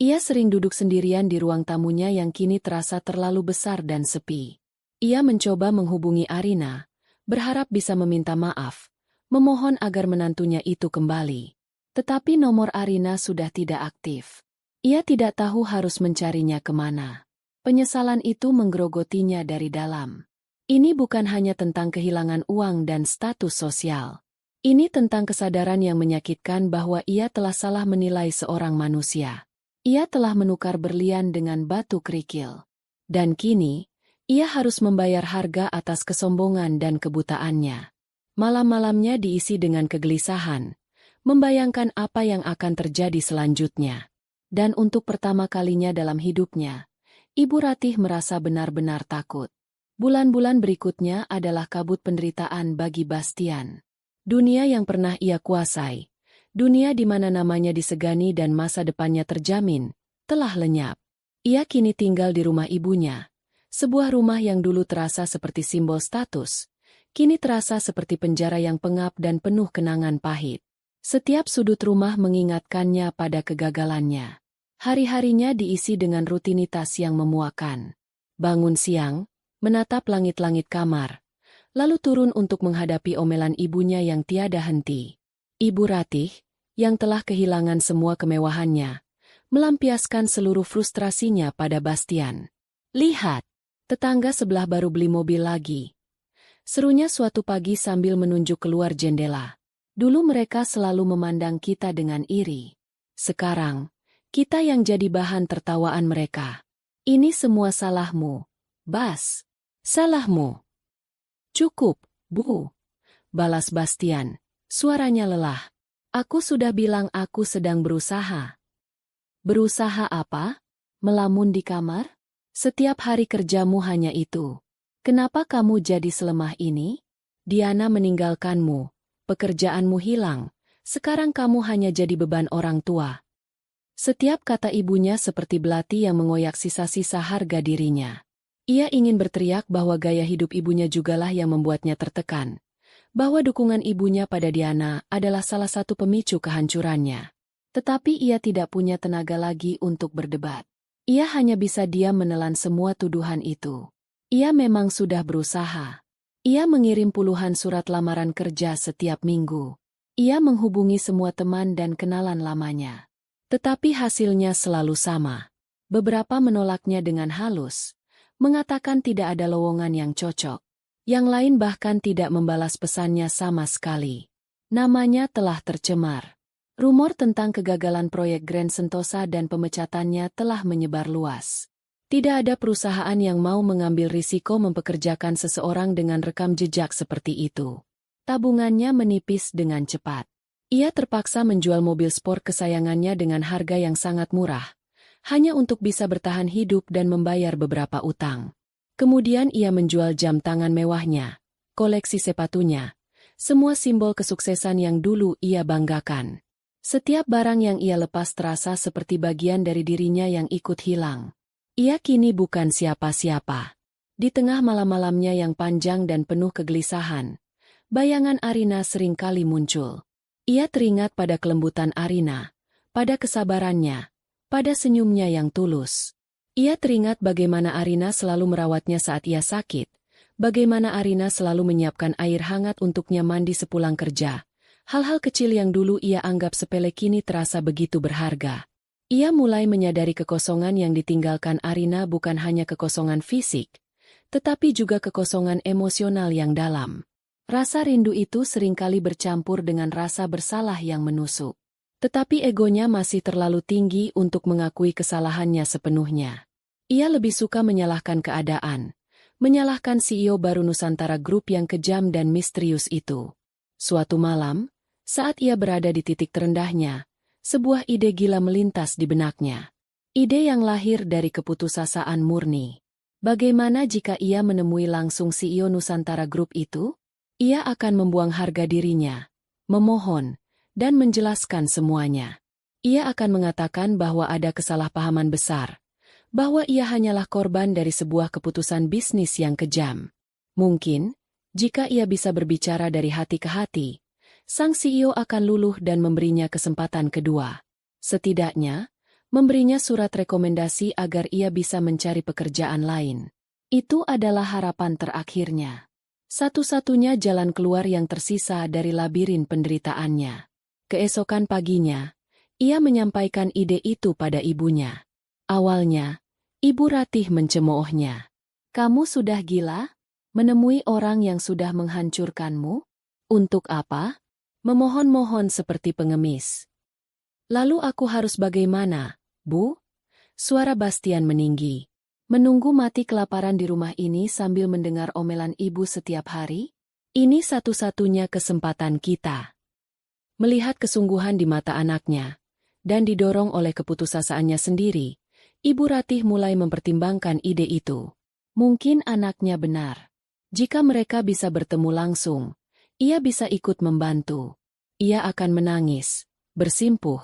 Ia sering duduk sendirian di ruang tamunya yang kini terasa terlalu besar dan sepi. Ia mencoba menghubungi Arina, berharap bisa meminta maaf, memohon agar menantunya itu kembali. Tetapi nomor Arina sudah tidak aktif. Ia tidak tahu harus mencarinya kemana. Penyesalan itu menggerogotinya dari dalam. Ini bukan hanya tentang kehilangan uang dan status sosial. Ini tentang kesadaran yang menyakitkan bahwa ia telah salah menilai seorang manusia. Ia telah menukar berlian dengan batu kerikil. Dan kini, ia harus membayar harga atas kesombongan dan kebutaannya. Malam-malamnya diisi dengan kegelisahan, membayangkan apa yang akan terjadi selanjutnya. Dan untuk pertama kalinya dalam hidupnya, Ibu Ratih merasa benar-benar takut. Bulan-bulan berikutnya adalah kabut penderitaan bagi Bastian. Dunia yang pernah ia kuasai, dunia di mana namanya disegani dan masa depannya terjamin, telah lenyap. Ia kini tinggal di rumah ibunya. Sebuah rumah yang dulu terasa seperti simbol status, kini terasa seperti penjara yang pengap dan penuh kenangan pahit. Setiap sudut rumah mengingatkannya pada kegagalannya. Hari-harinya diisi dengan rutinitas yang memuakan. Bangun siang, menatap langit-langit kamar, lalu turun untuk menghadapi omelan ibunya yang tiada henti. Ibu Ratih, yang telah kehilangan semua kemewahannya, melampiaskan seluruh frustrasinya pada Bastian. "Lihat, tetangga sebelah baru beli mobil lagi," serunya suatu pagi sambil menunjuk keluar jendela. "Dulu mereka selalu memandang kita dengan iri. Sekarang, kita yang jadi bahan tertawaan mereka. Ini semua salahmu, Bas. Salahmu." "Cukup, Bu," balas Bastian, suaranya lelah. "Aku sudah bilang aku sedang berusaha." "Berusaha apa? Melamun di kamar? Setiap hari kerjamu hanya itu. Kenapa kamu jadi selemah ini? Diana meninggalkanmu, pekerjaanmu hilang, sekarang kamu hanya jadi beban orang tua." Setiap kata ibunya seperti belati yang mengoyak sisa-sisa harga dirinya. Ia ingin berteriak bahwa gaya hidup ibunya jugalah yang membuatnya tertekan, bahwa dukungan ibunya pada Diana adalah salah satu pemicu kehancurannya. Tetapi ia tidak punya tenaga lagi untuk berdebat. Ia hanya bisa diam menelan semua tuduhan itu. Ia memang sudah berusaha. Ia mengirim puluhan surat lamaran kerja setiap minggu. Ia menghubungi semua teman dan kenalan lamanya. Tetapi hasilnya selalu sama. Beberapa menolaknya dengan halus, mengatakan tidak ada lowongan yang cocok. Yang lain bahkan tidak membalas pesannya sama sekali. Namanya telah tercemar. Rumor tentang kegagalan proyek Grand Sentosa dan pemecatannya telah menyebar luas. Tidak ada perusahaan yang mau mengambil risiko mempekerjakan seseorang dengan rekam jejak seperti itu. Tabungannya menipis dengan cepat. Ia terpaksa menjual mobil sport kesayangannya dengan harga yang sangat murah, hanya untuk bisa bertahan hidup dan membayar beberapa utang. Kemudian ia menjual jam tangan mewahnya, koleksi sepatunya, semua simbol kesuksesan yang dulu ia banggakan. Setiap barang yang ia lepas terasa seperti bagian dari dirinya yang ikut hilang. Ia kini bukan siapa-siapa. Di tengah malam-malamnya yang panjang dan penuh kegelisahan, bayangan Arina seringkali muncul. Ia teringat pada kelembutan Arina, pada kesabarannya, pada senyumnya yang tulus. Ia teringat bagaimana Arina selalu merawatnya saat ia sakit, bagaimana Arina selalu menyiapkan air hangat untuknya mandi sepulang kerja. Hal-hal kecil yang dulu ia anggap sepele kini terasa begitu berharga. Ia mulai menyadari kekosongan yang ditinggalkan Arina bukan hanya kekosongan fisik, tetapi juga kekosongan emosional yang dalam. Rasa rindu itu seringkali bercampur dengan rasa bersalah yang menusuk. Tetapi egonya masih terlalu tinggi untuk mengakui kesalahannya sepenuhnya. Ia lebih suka menyalahkan keadaan, menyalahkan CEO baru Nusantara Group yang kejam dan misterius itu. Suatu malam, saat ia berada di titik terendahnya, sebuah ide gila melintas di benaknya. Ide yang lahir dari keputusasaan murni. Bagaimana jika ia menemui langsung CEO Nusantara Group itu? Ia akan membuang harga dirinya, memohon, dan menjelaskan semuanya. Ia akan mengatakan bahwa ada kesalahpahaman besar, bahwa ia hanyalah korban dari sebuah keputusan bisnis yang kejam. Mungkin, jika ia bisa berbicara dari hati ke hati, sang CEO akan luluh dan memberinya kesempatan kedua. Setidaknya, memberinya surat rekomendasi agar ia bisa mencari pekerjaan lain. Itu adalah harapan terakhirnya. Satu-satunya jalan keluar yang tersisa dari labirin penderitaannya. Keesokan paginya, ia menyampaikan ide itu pada ibunya. Awalnya, Ibu Ratih mencemoohnya. "Kamu sudah gila? Menemui orang yang sudah menghancurkanmu? Untuk apa? Memohon-mohon seperti pengemis." "Lalu aku harus bagaimana, Bu?" Suara Bastian meninggi. "Menunggu mati kelaparan di rumah ini sambil mendengar omelan ibu setiap hari? Ini satu-satunya kesempatan kita." Melihat kesungguhan di mata anaknya, dan didorong oleh keputusasaannya sendiri, Ibu Ratih mulai mempertimbangkan ide itu. Mungkin anaknya benar. Jika mereka bisa bertemu langsung, ia bisa ikut membantu. Ia akan menangis, bersimpuh,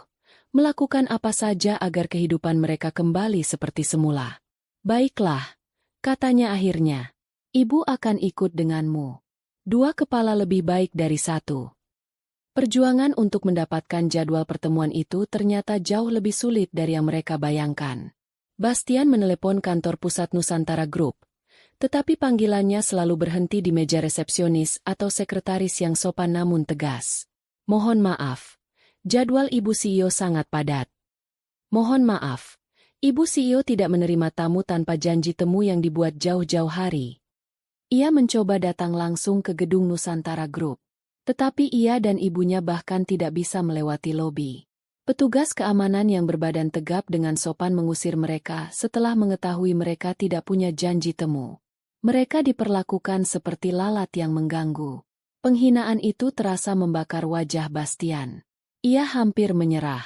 Melakukan apa saja agar kehidupan mereka kembali seperti semula. Baiklah, katanya akhirnya. Ibu akan ikut denganmu. Dua kepala lebih baik dari satu. Perjuangan untuk mendapatkan jadwal pertemuan itu ternyata jauh lebih sulit dari yang mereka bayangkan. Bastian menelepon kantor pusat Nusantara Group, tetapi panggilannya selalu berhenti di meja resepsionis atau sekretaris yang sopan namun tegas. Mohon maaf, jadwal Ibu CEO sangat padat. Mohon maaf, Ibu CEO tidak menerima tamu tanpa janji temu yang dibuat jauh-jauh hari. Ia mencoba datang langsung ke gedung Nusantara Group. Tetapi ia dan ibunya bahkan tidak bisa melewati lobi. Petugas keamanan yang berbadan tegap dengan sopan mengusir mereka setelah mengetahui mereka tidak punya janji temu. Mereka diperlakukan seperti lalat yang mengganggu. Penghinaan itu terasa membakar wajah Bastian. Ia hampir menyerah.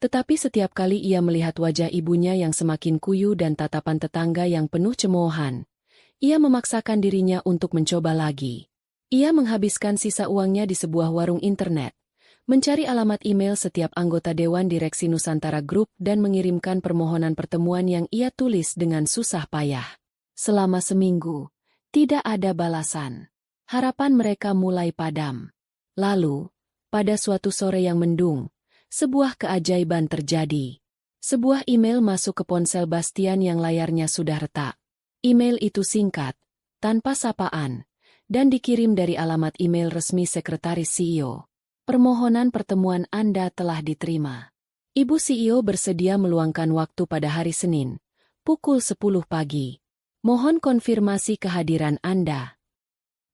Tetapi setiap kali ia melihat wajah ibunya yang semakin kuyu dan tatapan tetangga yang penuh cemoohan, ia memaksakan dirinya untuk mencoba lagi. Ia menghabiskan sisa uangnya di sebuah warung internet, mencari alamat email setiap anggota Dewan Direksi Nusantara Group dan mengirimkan permohonan pertemuan yang ia tulis dengan susah payah. Selama seminggu, tidak ada balasan. Harapan mereka mulai padam. Lalu, pada suatu sore yang mendung, sebuah keajaiban terjadi. Sebuah email masuk ke ponsel Bastian yang layarnya sudah retak. Email itu singkat, tanpa sapaan, dan dikirim dari alamat email resmi Sekretaris CEO. Permohonan pertemuan Anda telah diterima. Ibu CEO bersedia meluangkan waktu pada hari Senin, pukul 10 pagi. Mohon konfirmasi kehadiran Anda.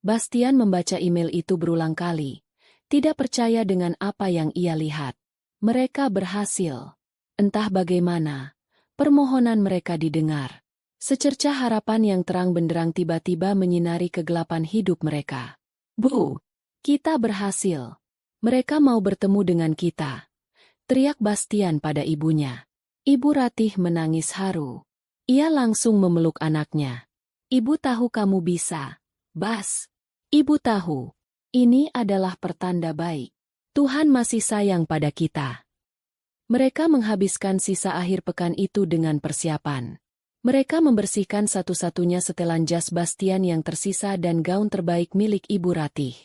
Bastian membaca email itu berulang kali, tidak percaya dengan apa yang ia lihat. Mereka berhasil. Entah bagaimana, permohonan mereka didengar. Secercah harapan yang terang benderang tiba-tiba menyinari kegelapan hidup mereka. Bu, kita berhasil. Mereka mau bertemu dengan kita. Teriak Bastian pada ibunya. Ibu Ratih menangis haru. Ia langsung memeluk anaknya. Ibu tahu kamu bisa. Bas. Ibu tahu. Ini adalah pertanda baik. Tuhan masih sayang pada kita. Mereka menghabiskan sisa akhir pekan itu dengan persiapan. Mereka membersihkan satu-satunya setelan jas Bastian yang tersisa dan gaun terbaik milik Ibu Ratih.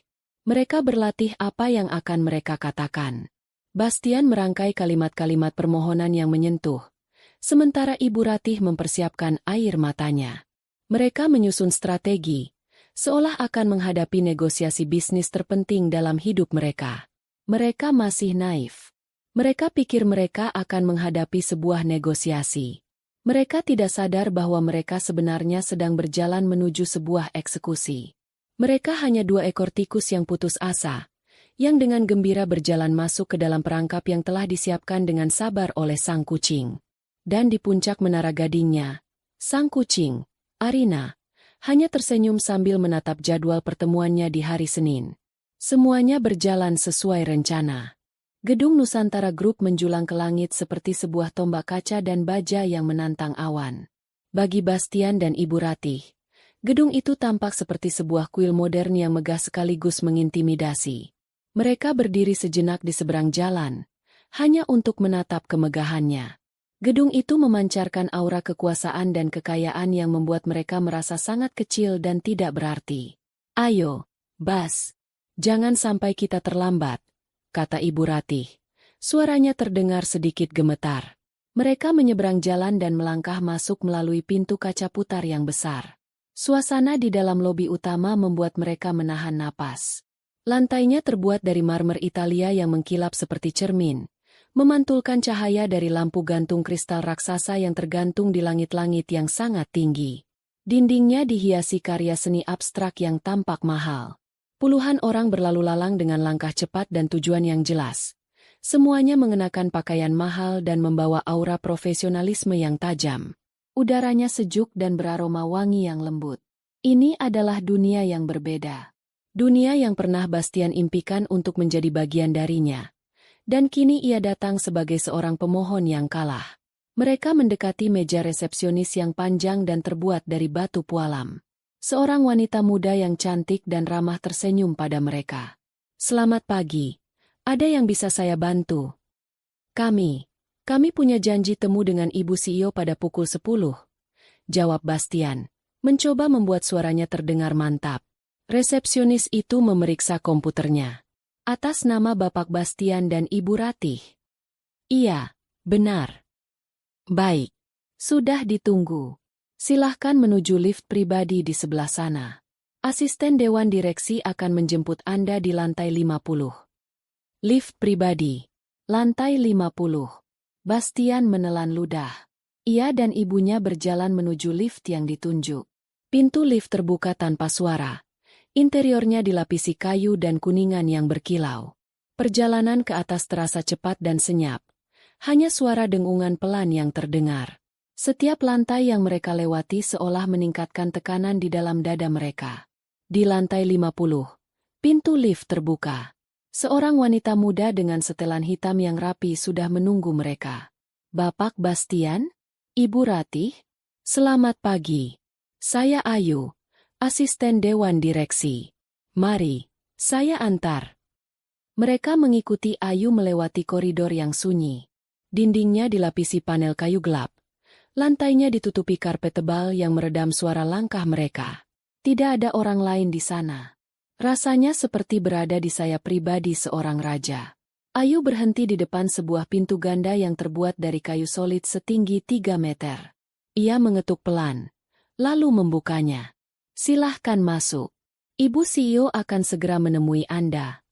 Mereka berlatih apa yang akan mereka katakan. Bastian merangkai kalimat-kalimat permohonan yang menyentuh, sementara Ibu Ratih mempersiapkan air matanya. Mereka menyusun strategi, seolah akan menghadapi negosiasi bisnis terpenting dalam hidup mereka. Mereka masih naif. Mereka pikir mereka akan menghadapi sebuah negosiasi. Mereka tidak sadar bahwa mereka sebenarnya sedang berjalan menuju sebuah eksekusi. Mereka hanya dua ekor tikus yang putus asa, yang dengan gembira berjalan masuk ke dalam perangkap yang telah disiapkan dengan sabar oleh sang kucing. Dan di puncak menara gadingnya, sang kucing, Arina, hanya tersenyum sambil menatap jadwal pertemuannya di hari Senin. Semuanya berjalan sesuai rencana. Gedung Nusantara Group menjulang ke langit seperti sebuah tombak kaca dan baja yang menantang awan. Bagi Bastian dan Ibu Ratih, gedung itu tampak seperti sebuah kuil modern yang megah sekaligus mengintimidasi. Mereka berdiri sejenak di seberang jalan, hanya untuk menatap kemegahannya. Gedung itu memancarkan aura kekuasaan dan kekayaan yang membuat mereka merasa sangat kecil dan tidak berarti. Ayo, Bas, jangan sampai kita terlambat, kata Ibu Ratih. Suaranya terdengar sedikit gemetar. Mereka menyeberang jalan dan melangkah masuk melalui pintu kaca putar yang besar. Suasana di dalam lobi utama membuat mereka menahan napas. Lantainya terbuat dari marmer Italia yang mengkilap seperti cermin, memantulkan cahaya dari lampu gantung kristal raksasa yang tergantung di langit-langit yang sangat tinggi. Dindingnya dihiasi karya seni abstrak yang tampak mahal. Puluhan orang berlalu lalang dengan langkah cepat dan tujuan yang jelas. Semuanya mengenakan pakaian mahal dan membawa aura profesionalisme yang tajam. Udaranya sejuk dan beraroma wangi yang lembut. Ini adalah dunia yang berbeda. Dunia yang pernah Bastian impikan untuk menjadi bagian darinya. Dan kini ia datang sebagai seorang pemohon yang kalah. Mereka mendekati meja resepsionis yang panjang dan terbuat dari batu pualam. Seorang wanita muda yang cantik dan ramah tersenyum pada mereka. Selamat pagi. Ada yang bisa saya bantu? Kami, Kami punya janji temu dengan Ibu CEO pada pukul 10, jawab Bastian, mencoba membuat suaranya terdengar mantap. Resepsionis itu memeriksa komputernya. Atas nama Bapak Bastian dan Ibu Ratih. Iya, benar. Baik. Sudah ditunggu. Silahkan menuju lift pribadi di sebelah sana. Asisten Dewan Direksi akan menjemput Anda di lantai 50. Lift pribadi. Lantai 50. Bastian menelan ludah. Ia dan ibunya berjalan menuju lift yang ditunjuk. Pintu lift terbuka tanpa suara. Interiornya dilapisi kayu dan kuningan yang berkilau. Perjalanan ke atas terasa cepat dan senyap. Hanya suara dengungan pelan yang terdengar. Setiap lantai yang mereka lewati seolah meningkatkan tekanan di dalam dada mereka. Di lantai 50, pintu lift terbuka. Seorang wanita muda dengan setelan hitam yang rapi sudah menunggu mereka. Bapak Bastian? Ibu Ratih? Selamat pagi. Saya Ayu, asisten Dewan Direksi. Mari, saya antar. Mereka mengikuti Ayu melewati koridor yang sunyi. Dindingnya dilapisi panel kayu gelap. Lantainya ditutupi karpet tebal yang meredam suara langkah mereka. Tidak ada orang lain di sana. Rasanya seperti berada di sayap pribadi seorang raja. Ayu berhenti di depan sebuah pintu ganda yang terbuat dari kayu solid setinggi 3 meter. Ia mengetuk pelan, lalu membukanya. Silahkan masuk. Ibu CEO akan segera menemui Anda.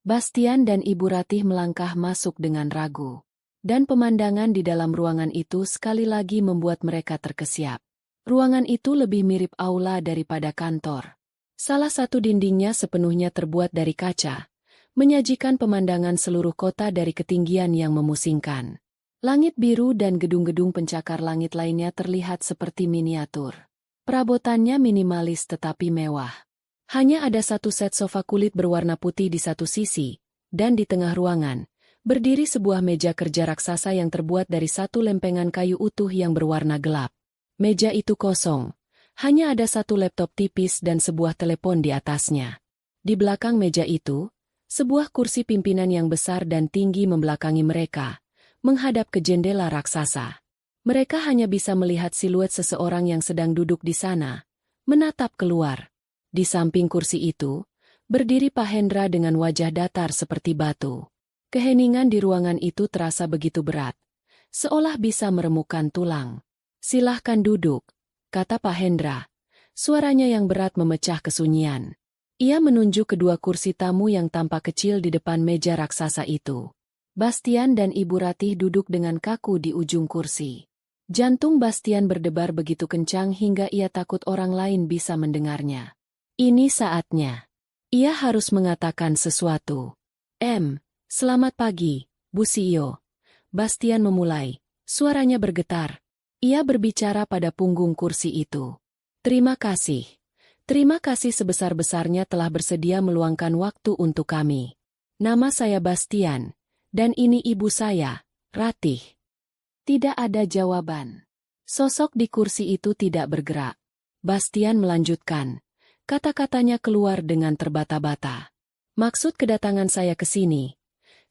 Bastian dan Ibu Ratih melangkah masuk dengan ragu. Dan pemandangan di dalam ruangan itu sekali lagi membuat mereka terkesiap. Ruangan itu lebih mirip aula daripada kantor. Salah satu dindingnya sepenuhnya terbuat dari kaca, menyajikan pemandangan seluruh kota dari ketinggian yang memusingkan. Langit biru dan gedung-gedung pencakar langit lainnya terlihat seperti miniatur. Perabotannya minimalis tetapi mewah. Hanya ada satu set sofa kulit berwarna putih di satu sisi, dan di tengah ruangan, berdiri sebuah meja kerja raksasa yang terbuat dari satu lempengan kayu utuh yang berwarna gelap. Meja itu kosong. Hanya ada satu laptop tipis dan sebuah telepon di atasnya. Di belakang meja itu, sebuah kursi pimpinan yang besar dan tinggi membelakangi mereka, menghadap ke jendela raksasa. Mereka hanya bisa melihat siluet seseorang yang sedang duduk di sana, menatap keluar. Di samping kursi itu, berdiri Pak Hendra dengan wajah datar seperti batu. Keheningan di ruangan itu terasa begitu berat, seolah bisa meremukkan tulang. Silahkan duduk, kata Pak Hendra. Suaranya yang berat memecah kesunyian. Ia menunjuk kedua kursi tamu yang tampak kecil di depan meja raksasa itu. Bastian dan Ibu Ratih duduk dengan kaku di ujung kursi. Jantung Bastian berdebar begitu kencang hingga ia takut orang lain bisa mendengarnya. Ini saatnya. Ia harus mengatakan sesuatu. Selamat pagi, Bu CEO. Bastian memulai. Suaranya bergetar. Ia berbicara pada punggung kursi itu. Terima kasih. Terima kasih sebesar-besarnya telah bersedia meluangkan waktu untuk kami. Nama saya Bastian, dan ini ibu saya, Ratih. Tidak ada jawaban. Sosok di kursi itu tidak bergerak. Bastian melanjutkan. Kata-katanya keluar dengan terbata-bata. Maksud kedatangan saya ke sini.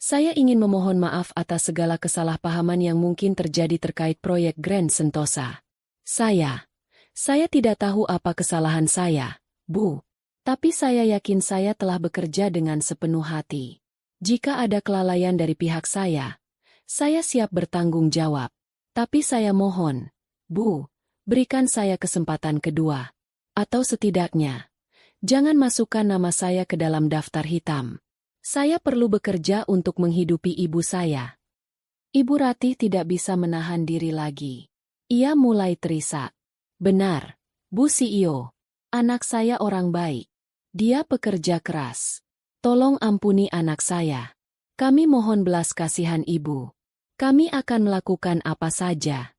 Saya ingin memohon maaf atas segala kesalahpahaman yang mungkin terjadi terkait proyek Grand Sentosa. Saya tidak tahu apa kesalahan saya, Bu. Tapi saya yakin saya telah bekerja dengan sepenuh hati. Jika ada kelalaian dari pihak saya siap bertanggung jawab. Tapi saya mohon, Bu, berikan saya kesempatan kedua. Atau setidaknya, jangan masukkan nama saya ke dalam daftar hitam. Saya perlu bekerja untuk menghidupi ibu saya. Ibu Ratih tidak bisa menahan diri lagi. Ia mulai terisak. Benar, Bu CEO. Anak saya orang baik. Dia pekerja keras. Tolong ampuni anak saya. Kami mohon belas kasihan ibu. Kami akan melakukan apa saja.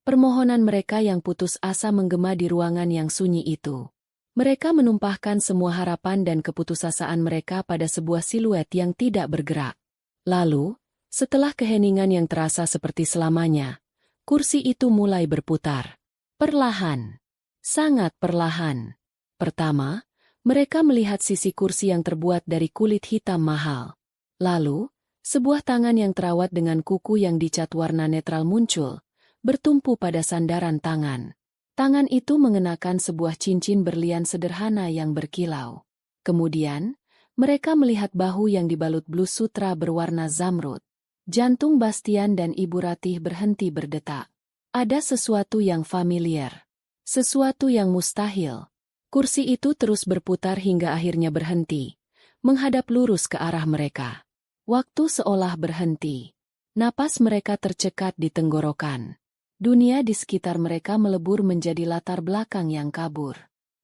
Permohonan mereka yang putus asa menggema di ruangan yang sunyi itu. Mereka menumpahkan semua harapan dan keputusasaan mereka pada sebuah siluet yang tidak bergerak. Lalu, setelah keheningan yang terasa seperti selamanya, kursi itu mulai berputar. Perlahan. Sangat perlahan. Pertama, mereka melihat sisi kursi yang terbuat dari kulit hitam mahal. Lalu, Sebuah tangan yang terawat dengan kuku yang dicat warna netral muncul, bertumpu pada sandaran tangan. Tangan itu mengenakan sebuah cincin berlian sederhana yang berkilau. Kemudian, mereka melihat bahu yang dibalut blus sutra berwarna zamrud. Jantung Bastian dan Ibu Ratih berhenti berdetak. Ada sesuatu yang familiar. Sesuatu yang mustahil. Kursi itu terus berputar hingga akhirnya berhenti, menghadap lurus ke arah mereka. Waktu seolah berhenti. Napas mereka tercekat di tenggorokan. Dunia di sekitar mereka melebur menjadi latar belakang yang kabur.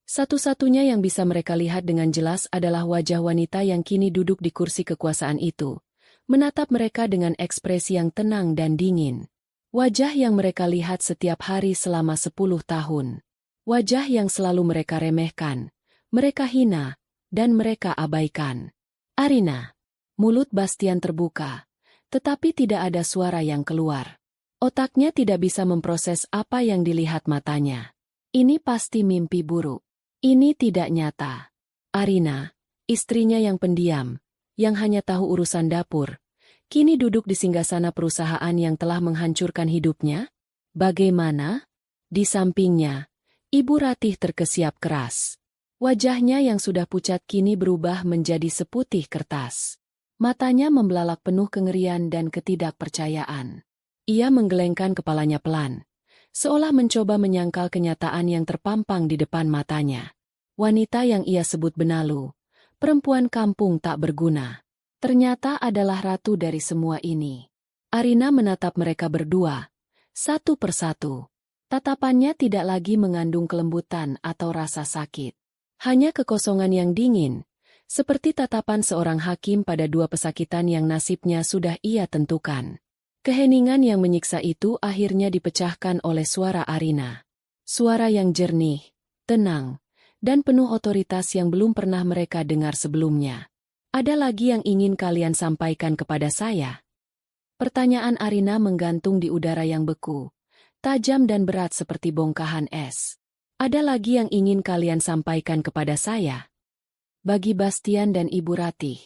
Satu-satunya yang bisa mereka lihat dengan jelas adalah wajah wanita yang kini duduk di kursi kekuasaan itu, menatap mereka dengan ekspresi yang tenang dan dingin. Wajah yang mereka lihat setiap hari selama 10 tahun. Wajah yang selalu mereka remehkan, mereka hina, dan mereka abaikan. Arina. Mulut Bastian terbuka, tetapi tidak ada suara yang keluar. Otaknya tidak bisa memproses apa yang dilihat matanya. Ini pasti mimpi buruk. Ini tidak nyata. Arina, istrinya yang pendiam, yang hanya tahu urusan dapur, kini duduk di singgasana perusahaan yang telah menghancurkan hidupnya? Bagaimana? Di sampingnya, Ibu Ratih terkesiap keras. Wajahnya yang sudah pucat kini berubah menjadi seputih kertas. Matanya membelalak penuh kengerian dan ketidakpercayaan. Ia menggelengkan kepalanya pelan, seolah mencoba menyangkal kenyataan yang terpampang di depan matanya. Wanita yang ia sebut benalu, perempuan kampung tak berguna, ternyata adalah ratu dari semua ini. Arina menatap mereka berdua, satu persatu. Tatapannya tidak lagi mengandung kelembutan atau rasa sakit. Hanya kekosongan yang dingin, seperti tatapan seorang hakim pada dua pesakitan yang nasibnya sudah ia tentukan. Keheningan yang menyiksa itu akhirnya dipecahkan oleh suara Arina. Suara yang jernih, tenang, dan penuh otoritas yang belum pernah mereka dengar sebelumnya. Ada lagi yang ingin kalian sampaikan kepada saya? Pertanyaan Arina menggantung di udara yang beku, tajam dan berat seperti bongkahan es. Ada lagi yang ingin kalian sampaikan kepada saya? Bagi Bastian dan Ibu Ratih,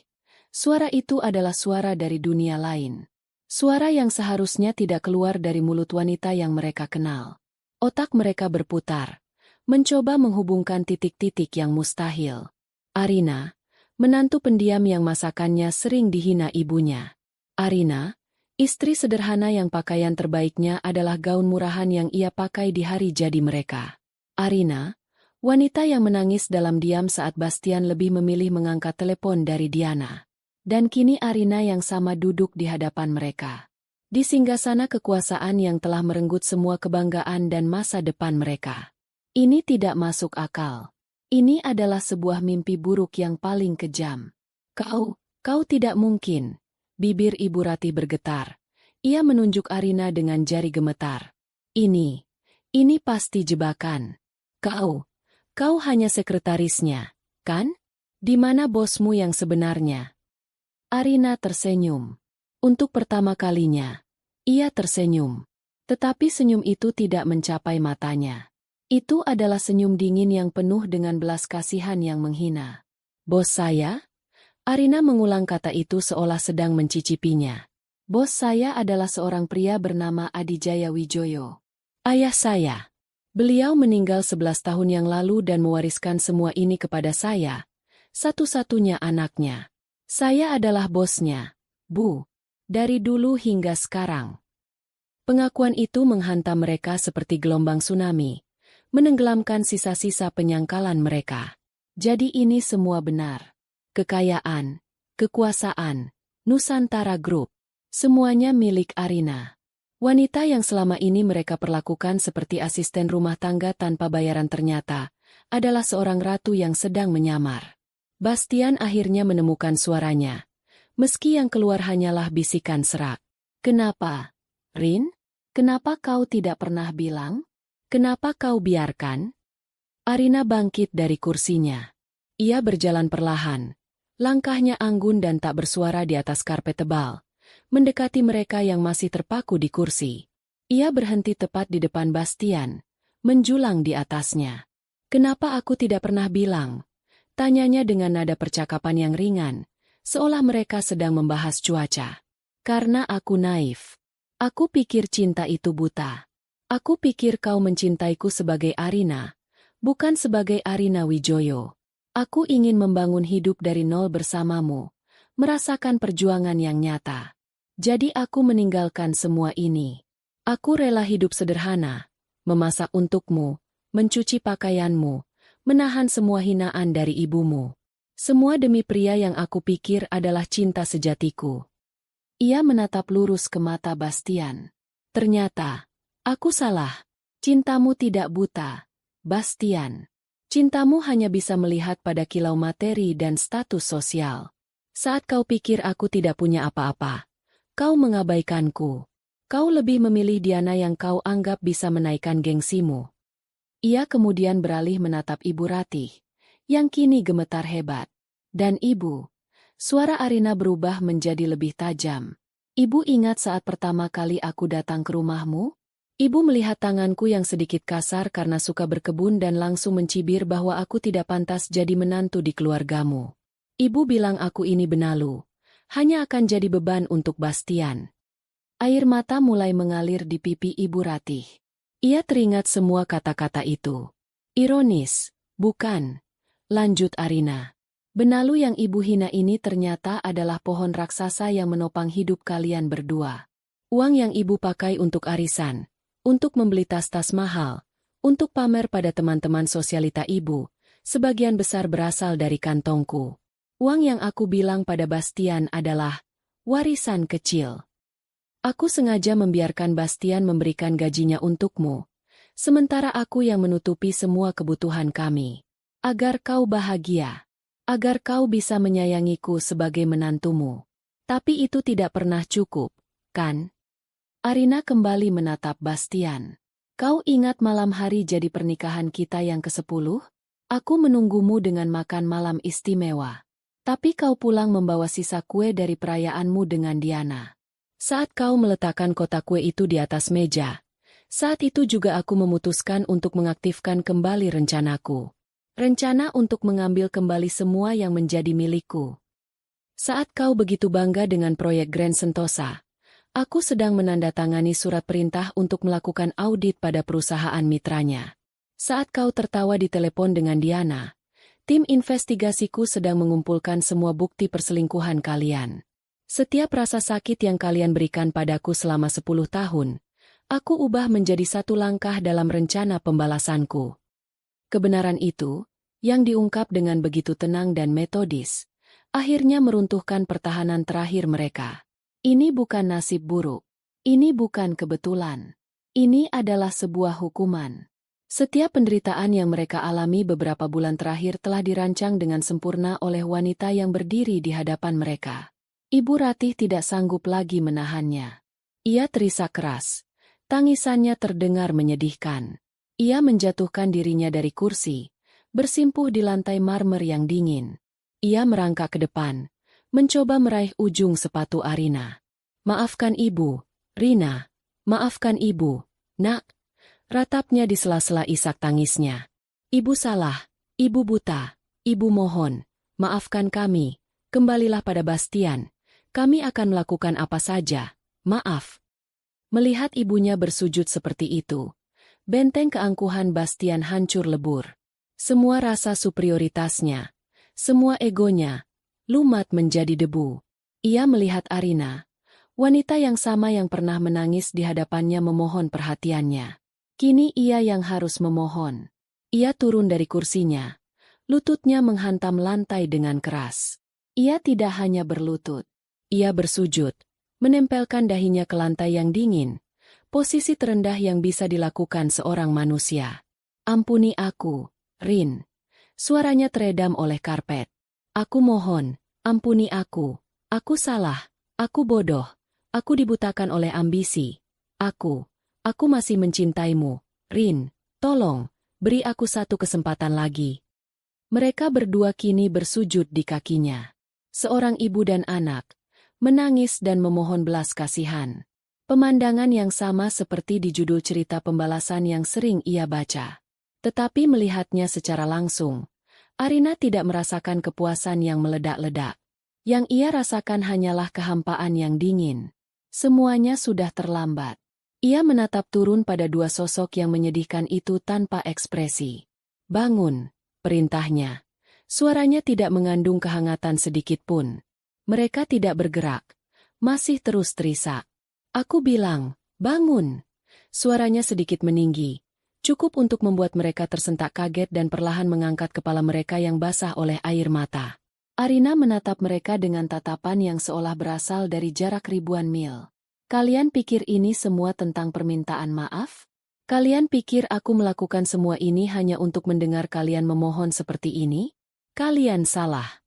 suara itu adalah suara dari dunia lain. Suara yang seharusnya tidak keluar dari mulut wanita yang mereka kenal. Otak mereka berputar, mencoba menghubungkan titik-titik yang mustahil. Arina, menantu pendiam yang masakannya sering dihina ibunya. Arina, istri sederhana yang pakaian terbaiknya adalah gaun murahan yang ia pakai di hari jadi mereka. Arina, wanita yang menangis dalam diam saat Bastian lebih memilih mengangkat telepon dari Diana. Dan kini Arina yang sama duduk di hadapan mereka. Di singgasana kekuasaan yang telah merenggut semua kebanggaan dan masa depan mereka. Ini tidak masuk akal. Ini adalah sebuah mimpi buruk yang paling kejam. Kau tidak mungkin. Bibir Ibu Ratih bergetar. Ia menunjuk Arina dengan jari gemetar. Ini pasti jebakan. Kau hanya sekretarisnya, kan? Di mana bosmu yang sebenarnya? Arina tersenyum. Untuk pertama kalinya, ia tersenyum. Tetapi senyum itu tidak mencapai matanya. Itu adalah senyum dingin yang penuh dengan belas kasihan yang menghina. Bos saya? Arina mengulang kata itu seolah sedang mencicipinya. Bos saya adalah seorang pria bernama Adijaya Wijoyo. Ayah saya. Beliau meninggal 11 tahun yang lalu dan mewariskan semua ini kepada saya, satu-satunya anaknya. Saya adalah bosnya, Bu, dari dulu hingga sekarang. Pengakuan itu menghantam mereka seperti gelombang tsunami, menenggelamkan sisa-sisa penyangkalan mereka. Jadi ini semua benar. Kekayaan, kekuasaan, Nusantara Group, semuanya milik Arina. Wanita yang selama ini mereka perlakukan seperti asisten rumah tangga tanpa bayaran ternyata adalah seorang ratu yang sedang menyamar. Bastian akhirnya menemukan suaranya, meski yang keluar hanyalah bisikan serak. Kenapa, Rin? Kenapa kau tidak pernah bilang? Kenapa kau biarkan? Arina bangkit dari kursinya. Ia berjalan perlahan. Langkahnya anggun dan tak bersuara di atas karpet tebal, mendekati mereka yang masih terpaku di kursi. Ia berhenti tepat di depan Bastian, menjulang di atasnya. Kenapa aku tidak pernah bilang? Tanyanya dengan nada percakapan yang ringan, seolah mereka sedang membahas cuaca. Karena aku naif. Aku pikir cinta itu buta. Aku pikir kau mencintaiku sebagai Arina, bukan sebagai Arina Wijoyo. Aku ingin membangun hidup dari nol bersamamu, merasakan perjuangan yang nyata. Jadi aku meninggalkan semua ini. Aku rela hidup sederhana, memasak untukmu, mencuci pakaianmu, menahan semua hinaan dari ibumu. Semua demi pria yang aku pikir adalah cinta sejatiku. Ia menatap lurus ke mata Bastian. Ternyata, aku salah. Cintamu tidak buta, Bastian. Cintamu hanya bisa melihat pada kilau materi dan status sosial. Saat kau pikir aku tidak punya apa-apa, kau mengabaikanku. Kau lebih memilih Diana yang kau anggap bisa menaikkan gengsimu. Ia kemudian beralih menatap Ibu Ratih, yang kini gemetar hebat. Dan Ibu, suara Arina berubah menjadi lebih tajam. Ibu ingat saat pertama kali aku datang ke rumahmu? Ibu melihat tanganku yang sedikit kasar karena suka berkebun dan langsung mencibir bahwa aku tidak pantas jadi menantu di keluargamu. Ibu bilang aku ini benalu, hanya akan jadi beban untuk Bastian. Air mata mulai mengalir di pipi Ibu Ratih. Ia teringat semua kata-kata itu. Ironis, bukan? Lanjut Arina. Benalu yang ibu hina ini ternyata adalah pohon raksasa yang menopang hidup kalian berdua. Uang yang ibu pakai untuk arisan, untuk membeli tas-tas mahal, untuk pamer pada teman-teman sosialita ibu, sebagian besar berasal dari kantongku. Uang yang aku bilang pada Bastian adalah warisan kecil. Aku sengaja membiarkan Bastian memberikan gajinya untukmu, sementara aku yang menutupi semua kebutuhan kami. Agar kau bahagia. Agar kau bisa menyayangiku sebagai menantumu. Tapi itu tidak pernah cukup, kan? Arina kembali menatap Bastian. Kau ingat malam hari jadi pernikahan kita yang ke-10? Aku menunggumu dengan makan malam istimewa. Tapi kau pulang membawa sisa kue dari perayaanmu dengan Diana. Saat kau meletakkan kotak kue itu di atas meja, saat itu juga aku memutuskan untuk mengaktifkan kembali rencanaku. Rencana untuk mengambil kembali semua yang menjadi milikku. Saat kau begitu bangga dengan proyek Grand Sentosa, aku sedang menandatangani surat perintah untuk melakukan audit pada perusahaan mitranya. Saat kau tertawa di telepon dengan Diana, tim investigasiku sedang mengumpulkan semua bukti perselingkuhan kalian. Setiap rasa sakit yang kalian berikan padaku selama 10 tahun, aku ubah menjadi satu langkah dalam rencana pembalasanku. Kebenaran itu, yang diungkap dengan begitu tenang dan metodis, akhirnya meruntuhkan pertahanan terakhir mereka. Ini bukan nasib buruk. Ini bukan kebetulan. Ini adalah sebuah hukuman. Setiap penderitaan yang mereka alami beberapa bulan terakhir telah dirancang dengan sempurna oleh wanita yang berdiri di hadapan mereka. Ibu Ratih tidak sanggup lagi menahannya. Ia terisak keras. Tangisannya terdengar menyedihkan. Ia menjatuhkan dirinya dari kursi, bersimpuh di lantai marmer yang dingin. Ia merangkak ke depan, mencoba meraih ujung sepatu Arina. Maafkan ibu, Rina. Maafkan ibu, nak. Ratapnya di sela-sela isak tangisnya. Ibu salah, ibu buta, ibu mohon, maafkan kami, kembalilah pada Bastian. Kami akan melakukan apa saja, maaf. Melihat ibunya bersujud seperti itu, benteng keangkuhan Bastian hancur lebur. Semua rasa superioritasnya, semua egonya, lumat menjadi debu. Ia melihat Arina, wanita yang sama yang pernah menangis di hadapannya memohon perhatiannya. Kini ia yang harus memohon. Ia turun dari kursinya. Lututnya menghantam lantai dengan keras. Ia tidak hanya berlutut. Ia bersujud, menempelkan dahinya ke lantai yang dingin, posisi terendah yang bisa dilakukan seorang manusia. Ampuni aku, Rin. Suaranya teredam oleh karpet. Aku mohon, ampuni aku. Aku salah. Aku bodoh. Aku dibutakan oleh ambisi. Aku masih mencintaimu, Rin. Tolong, beri aku satu kesempatan lagi. Mereka berdua kini bersujud di kakinya. Seorang ibu dan anak, menangis dan memohon belas kasihan. Pemandangan yang sama seperti di judul cerita pembalasan yang sering ia baca. Tetapi melihatnya secara langsung, Arina tidak merasakan kepuasan yang meledak-ledak. Yang ia rasakan hanyalah kehampaan yang dingin. Semuanya sudah terlambat. Ia menatap turun pada dua sosok yang menyedihkan itu tanpa ekspresi. "Bangun," perintahnya. Suaranya tidak mengandung kehangatan sedikit pun. Mereka tidak bergerak. Masih terus terisak. "Aku bilang, bangun." Suaranya sedikit meninggi. Cukup untuk membuat mereka tersentak kaget dan perlahan mengangkat kepala mereka yang basah oleh air mata. Arina menatap mereka dengan tatapan yang seolah berasal dari jarak ribuan mil. "Kalian pikir ini semua tentang permintaan maaf? Kalian pikir aku melakukan semua ini hanya untuk mendengar kalian memohon seperti ini? Kalian salah.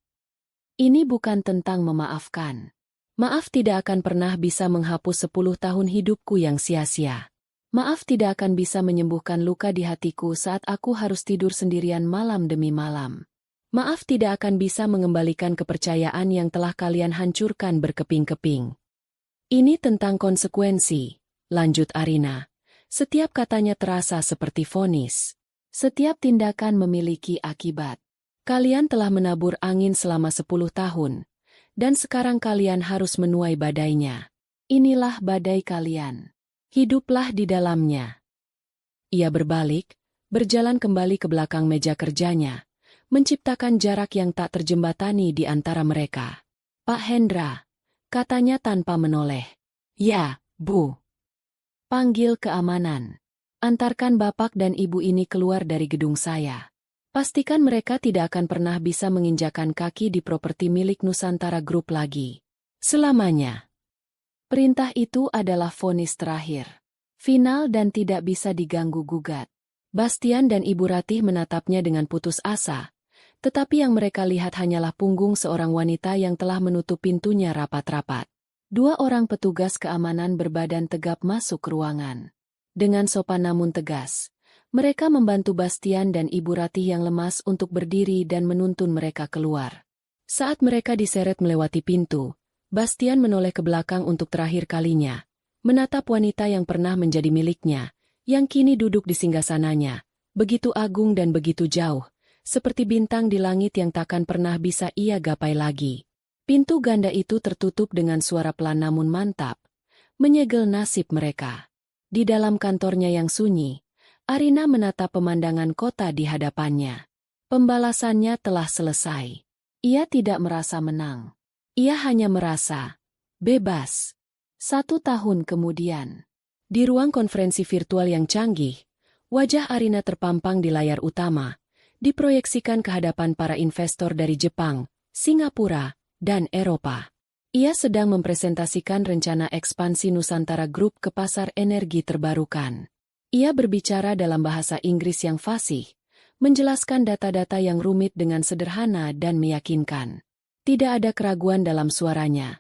Ini bukan tentang memaafkan. Maaf tidak akan pernah bisa menghapus 10 tahun hidupku yang sia-sia. Maaf tidak akan bisa menyembuhkan luka di hatiku saat aku harus tidur sendirian malam demi malam. Maaf tidak akan bisa mengembalikan kepercayaan yang telah kalian hancurkan berkeping-keping. Ini tentang konsekuensi," lanjut Arina. Setiap katanya terasa seperti vonis. Setiap tindakan memiliki akibat. Kalian telah menabur angin selama 10 tahun, dan sekarang kalian harus menuai badainya. Inilah badai kalian. Hiduplah di dalamnya. Ia berbalik, berjalan kembali ke belakang meja kerjanya, menciptakan jarak yang tak terjembatani di antara mereka. "Pak Hendra," katanya tanpa menoleh. "Ya, Bu." "Panggil keamanan. Antarkan bapak dan ibu ini keluar dari gedung saya. Pastikan mereka tidak akan pernah bisa menginjakan kaki di properti milik Nusantara Group lagi. Selamanya." Perintah itu adalah vonis terakhir. Final dan tidak bisa diganggu-gugat. Bastian dan Ibu Ratih menatapnya dengan putus asa. Tetapi yang mereka lihat hanyalah punggung seorang wanita yang telah menutup pintunya rapat-rapat. Dua orang petugas keamanan berbadan tegap masuk ke ruangan. Dengan sopan namun tegas, mereka membantu Bastian dan Ibu Ratih yang lemas untuk berdiri dan menuntun mereka keluar. Saat mereka diseret melewati pintu, Bastian menoleh ke belakang untuk terakhir kalinya, menatap wanita yang pernah menjadi miliknya, yang kini duduk di singgasananya, begitu agung dan begitu jauh, seperti bintang di langit yang takkan pernah bisa ia gapai lagi. Pintu ganda itu tertutup dengan suara pelan namun mantap, menyegel nasib mereka. Di dalam kantornya yang sunyi, Arina menatap pemandangan kota di hadapannya. Pembalasannya telah selesai. Ia tidak merasa menang. Ia hanya merasa bebas. 1 tahun kemudian, di ruang konferensi virtual yang canggih, wajah Arina terpampang di layar utama, diproyeksikan ke hadapan para investor dari Jepang, Singapura, dan Eropa. Ia sedang mempresentasikan rencana ekspansi Nusantara Group ke pasar energi terbarukan. Ia berbicara dalam bahasa Inggris yang fasih, menjelaskan data-data yang rumit dengan sederhana dan meyakinkan. Tidak ada keraguan dalam suaranya,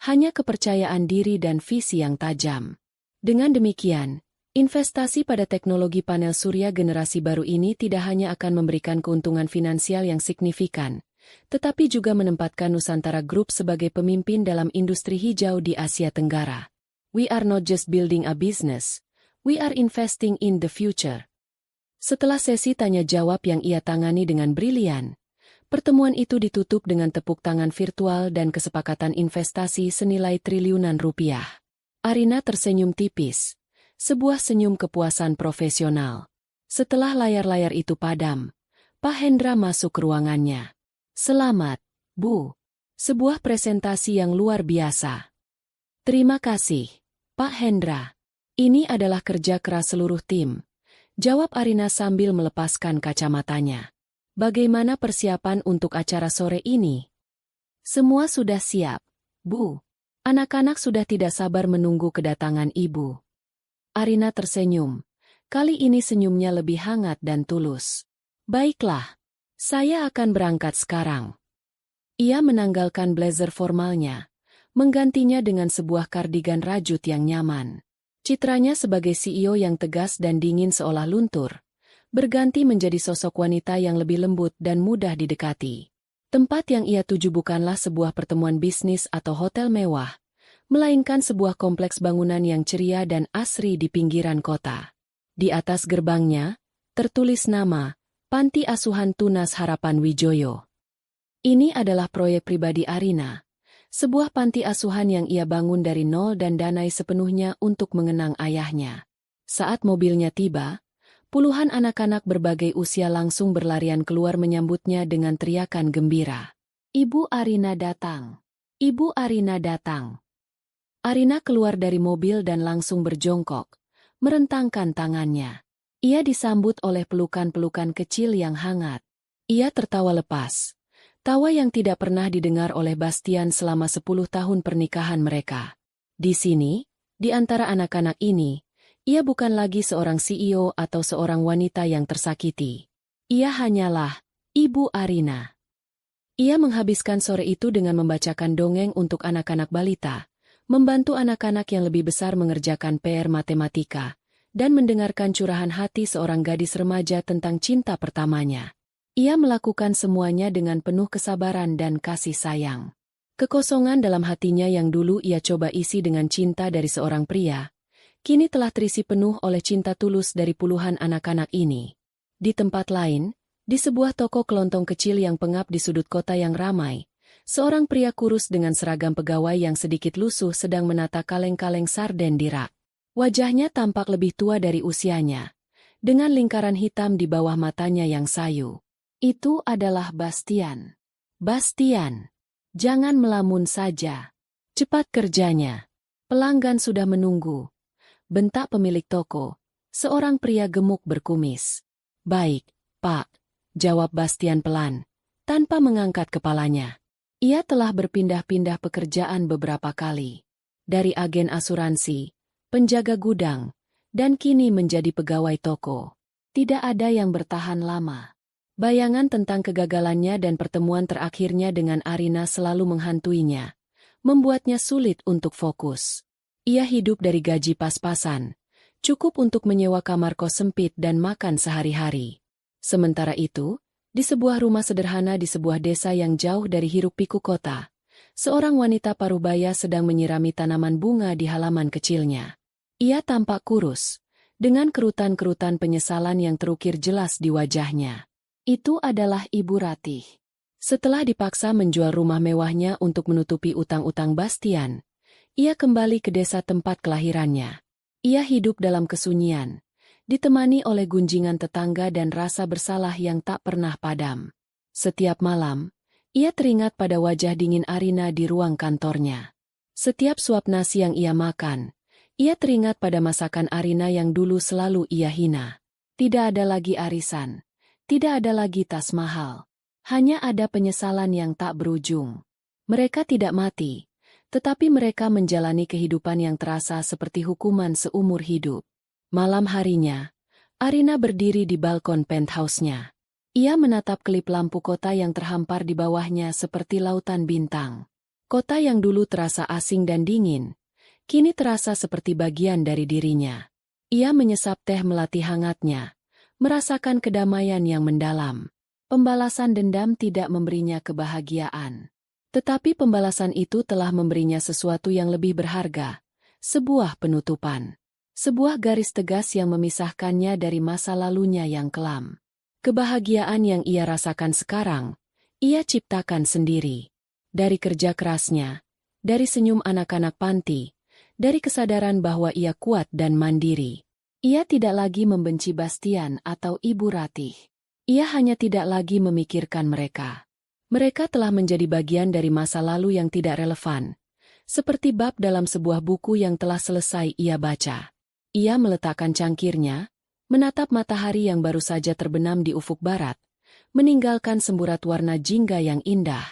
hanya kepercayaan diri dan visi yang tajam. Dengan demikian, investasi pada teknologi panel surya generasi baru ini tidak hanya akan memberikan keuntungan finansial yang signifikan, tetapi juga menempatkan Nusantara Group sebagai pemimpin dalam industri hijau di Asia Tenggara. "We are not just building a business, we are investing in the future." Setelah sesi tanya-jawab yang ia tangani dengan brilian, pertemuan itu ditutup dengan tepuk tangan virtual dan kesepakatan investasi senilai triliunan rupiah. Arina tersenyum tipis. Sebuah senyum kepuasan profesional. Setelah layar-layar itu padam, Pak Hendra masuk ke ruangannya. "Selamat, Bu. Sebuah presentasi yang luar biasa." "Terima kasih, Pak Hendra. Ini adalah kerja keras seluruh tim," jawab Arina sambil melepaskan kacamatanya. "Bagaimana persiapan untuk acara sore ini?" "Semua sudah siap, Bu. Anak-anak sudah tidak sabar menunggu kedatangan Ibu." Arina tersenyum. Kali ini senyumnya lebih hangat dan tulus. "Baiklah, saya akan berangkat sekarang." Ia menanggalkan blazer formalnya, menggantinya dengan sebuah kardigan rajut yang nyaman. Citranya sebagai CEO yang tegas dan dingin seolah luntur, berganti menjadi sosok wanita yang lebih lembut dan mudah didekati. Tempat yang ia tuju bukanlah sebuah pertemuan bisnis atau hotel mewah, melainkan sebuah kompleks bangunan yang ceria dan asri di pinggiran kota. Di atas gerbangnya, tertulis nama, Panti Asuhan Tunas Harapan Wijoyo. Ini adalah proyek pribadi Arina, sebuah panti asuhan yang ia bangun dari nol dan danai sepenuhnya untuk mengenang ayahnya. Saat mobilnya tiba, puluhan anak-anak berbagai usia langsung berlarian keluar menyambutnya dengan teriakan gembira. Ibu Arina datang! Ibu Arina datang! Arina keluar dari mobil dan langsung berjongkok, merentangkan tangannya. Ia disambut oleh pelukan-pelukan kecil yang hangat. Ia tertawa lepas. Tawa yang tidak pernah didengar oleh Bastian selama 10 tahun pernikahan mereka. Di sini, di antara anak-anak ini, ia bukan lagi seorang CEO atau seorang wanita yang tersakiti. Ia hanyalah Ibu Arina. Ia menghabiskan sore itu dengan membacakan dongeng untuk anak-anak balita, membantu anak-anak yang lebih besar mengerjakan PR matematika, dan mendengarkan curahan hati seorang gadis remaja tentang cinta pertamanya. Ia melakukan semuanya dengan penuh kesabaran dan kasih sayang. Kekosongan dalam hatinya yang dulu ia coba isi dengan cinta dari seorang pria, kini telah terisi penuh oleh cinta tulus dari puluhan anak-anak ini. Di tempat lain, di sebuah toko kelontong kecil yang pengap di sudut kota yang ramai, seorang pria kurus dengan seragam pegawai yang sedikit lusuh sedang menata kaleng-kaleng sarden di rak. Wajahnya tampak lebih tua dari usianya, dengan lingkaran hitam di bawah matanya yang sayu. Itu adalah Bastian. Bastian, jangan melamun saja. Cepat kerjanya. Pelanggan sudah menunggu. Bentak pemilik toko, seorang pria gemuk berkumis. Baik, Pak, jawab Bastian pelan, tanpa mengangkat kepalanya. Ia telah berpindah-pindah pekerjaan beberapa kali. Dari agen asuransi, penjaga gudang, dan kini menjadi pegawai toko. Tidak ada yang bertahan lama. Bayangan tentang kegagalannya dan pertemuan terakhirnya dengan Arina selalu menghantuinya, membuatnya sulit untuk fokus. Ia hidup dari gaji pas-pasan, cukup untuk menyewa kamar kos sempit dan makan sehari-hari. Sementara itu, di sebuah rumah sederhana di sebuah desa yang jauh dari hiruk-pikuk kota, seorang wanita parubaya sedang menyirami tanaman bunga di halaman kecilnya. Ia tampak kurus, dengan kerutan-kerutan penyesalan yang terukir jelas di wajahnya. Itu adalah Ibu Ratih. Setelah dipaksa menjual rumah mewahnya untuk menutupi utang-utang Bastian, ia kembali ke desa tempat kelahirannya. Ia hidup dalam kesunyian, ditemani oleh gunjingan tetangga dan rasa bersalah yang tak pernah padam. Setiap malam, ia teringat pada wajah dingin Arina di ruang kantornya. Setiap suap nasi yang ia makan, ia teringat pada masakan Arina yang dulu selalu ia hina. Tidak ada lagi arisan. Tidak ada lagi tas mahal. Hanya ada penyesalan yang tak berujung. Mereka tidak mati, tetapi mereka menjalani kehidupan yang terasa seperti hukuman seumur hidup. Malam harinya, Arina berdiri di balkon penthouse-nya. Ia menatap kelip lampu kota yang terhampar di bawahnya seperti lautan bintang. Kota yang dulu terasa asing dan dingin, kini terasa seperti bagian dari dirinya. Ia menyesap teh melati hangatnya, merasakan kedamaian yang mendalam. Pembalasan dendam tidak memberinya kebahagiaan. Tetapi pembalasan itu telah memberinya sesuatu yang lebih berharga. Sebuah penutupan. Sebuah garis tegas yang memisahkannya dari masa lalunya yang kelam. Kebahagiaan yang ia rasakan sekarang, ia ciptakan sendiri. Dari kerja kerasnya, dari senyum anak-anak panti, dari kesadaran bahwa ia kuat dan mandiri. Ia tidak lagi membenci Bastian atau Ibu Ratih. Ia hanya tidak lagi memikirkan mereka. Mereka telah menjadi bagian dari masa lalu yang tidak relevan, seperti bab dalam sebuah buku yang telah selesai ia baca. Ia meletakkan cangkirnya, menatap matahari yang baru saja terbenam di ufuk barat, meninggalkan semburat warna jingga yang indah.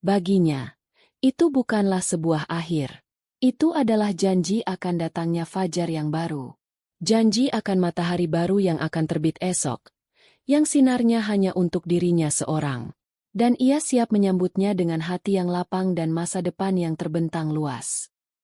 Baginya, itu bukanlah sebuah akhir. Itu adalah janji akan datangnya fajar yang baru. Janji akan matahari baru yang akan terbit esok, yang sinarnya hanya untuk dirinya seorang. Dan ia siap menyambutnya dengan hati yang lapang dan masa depan yang terbentang luas.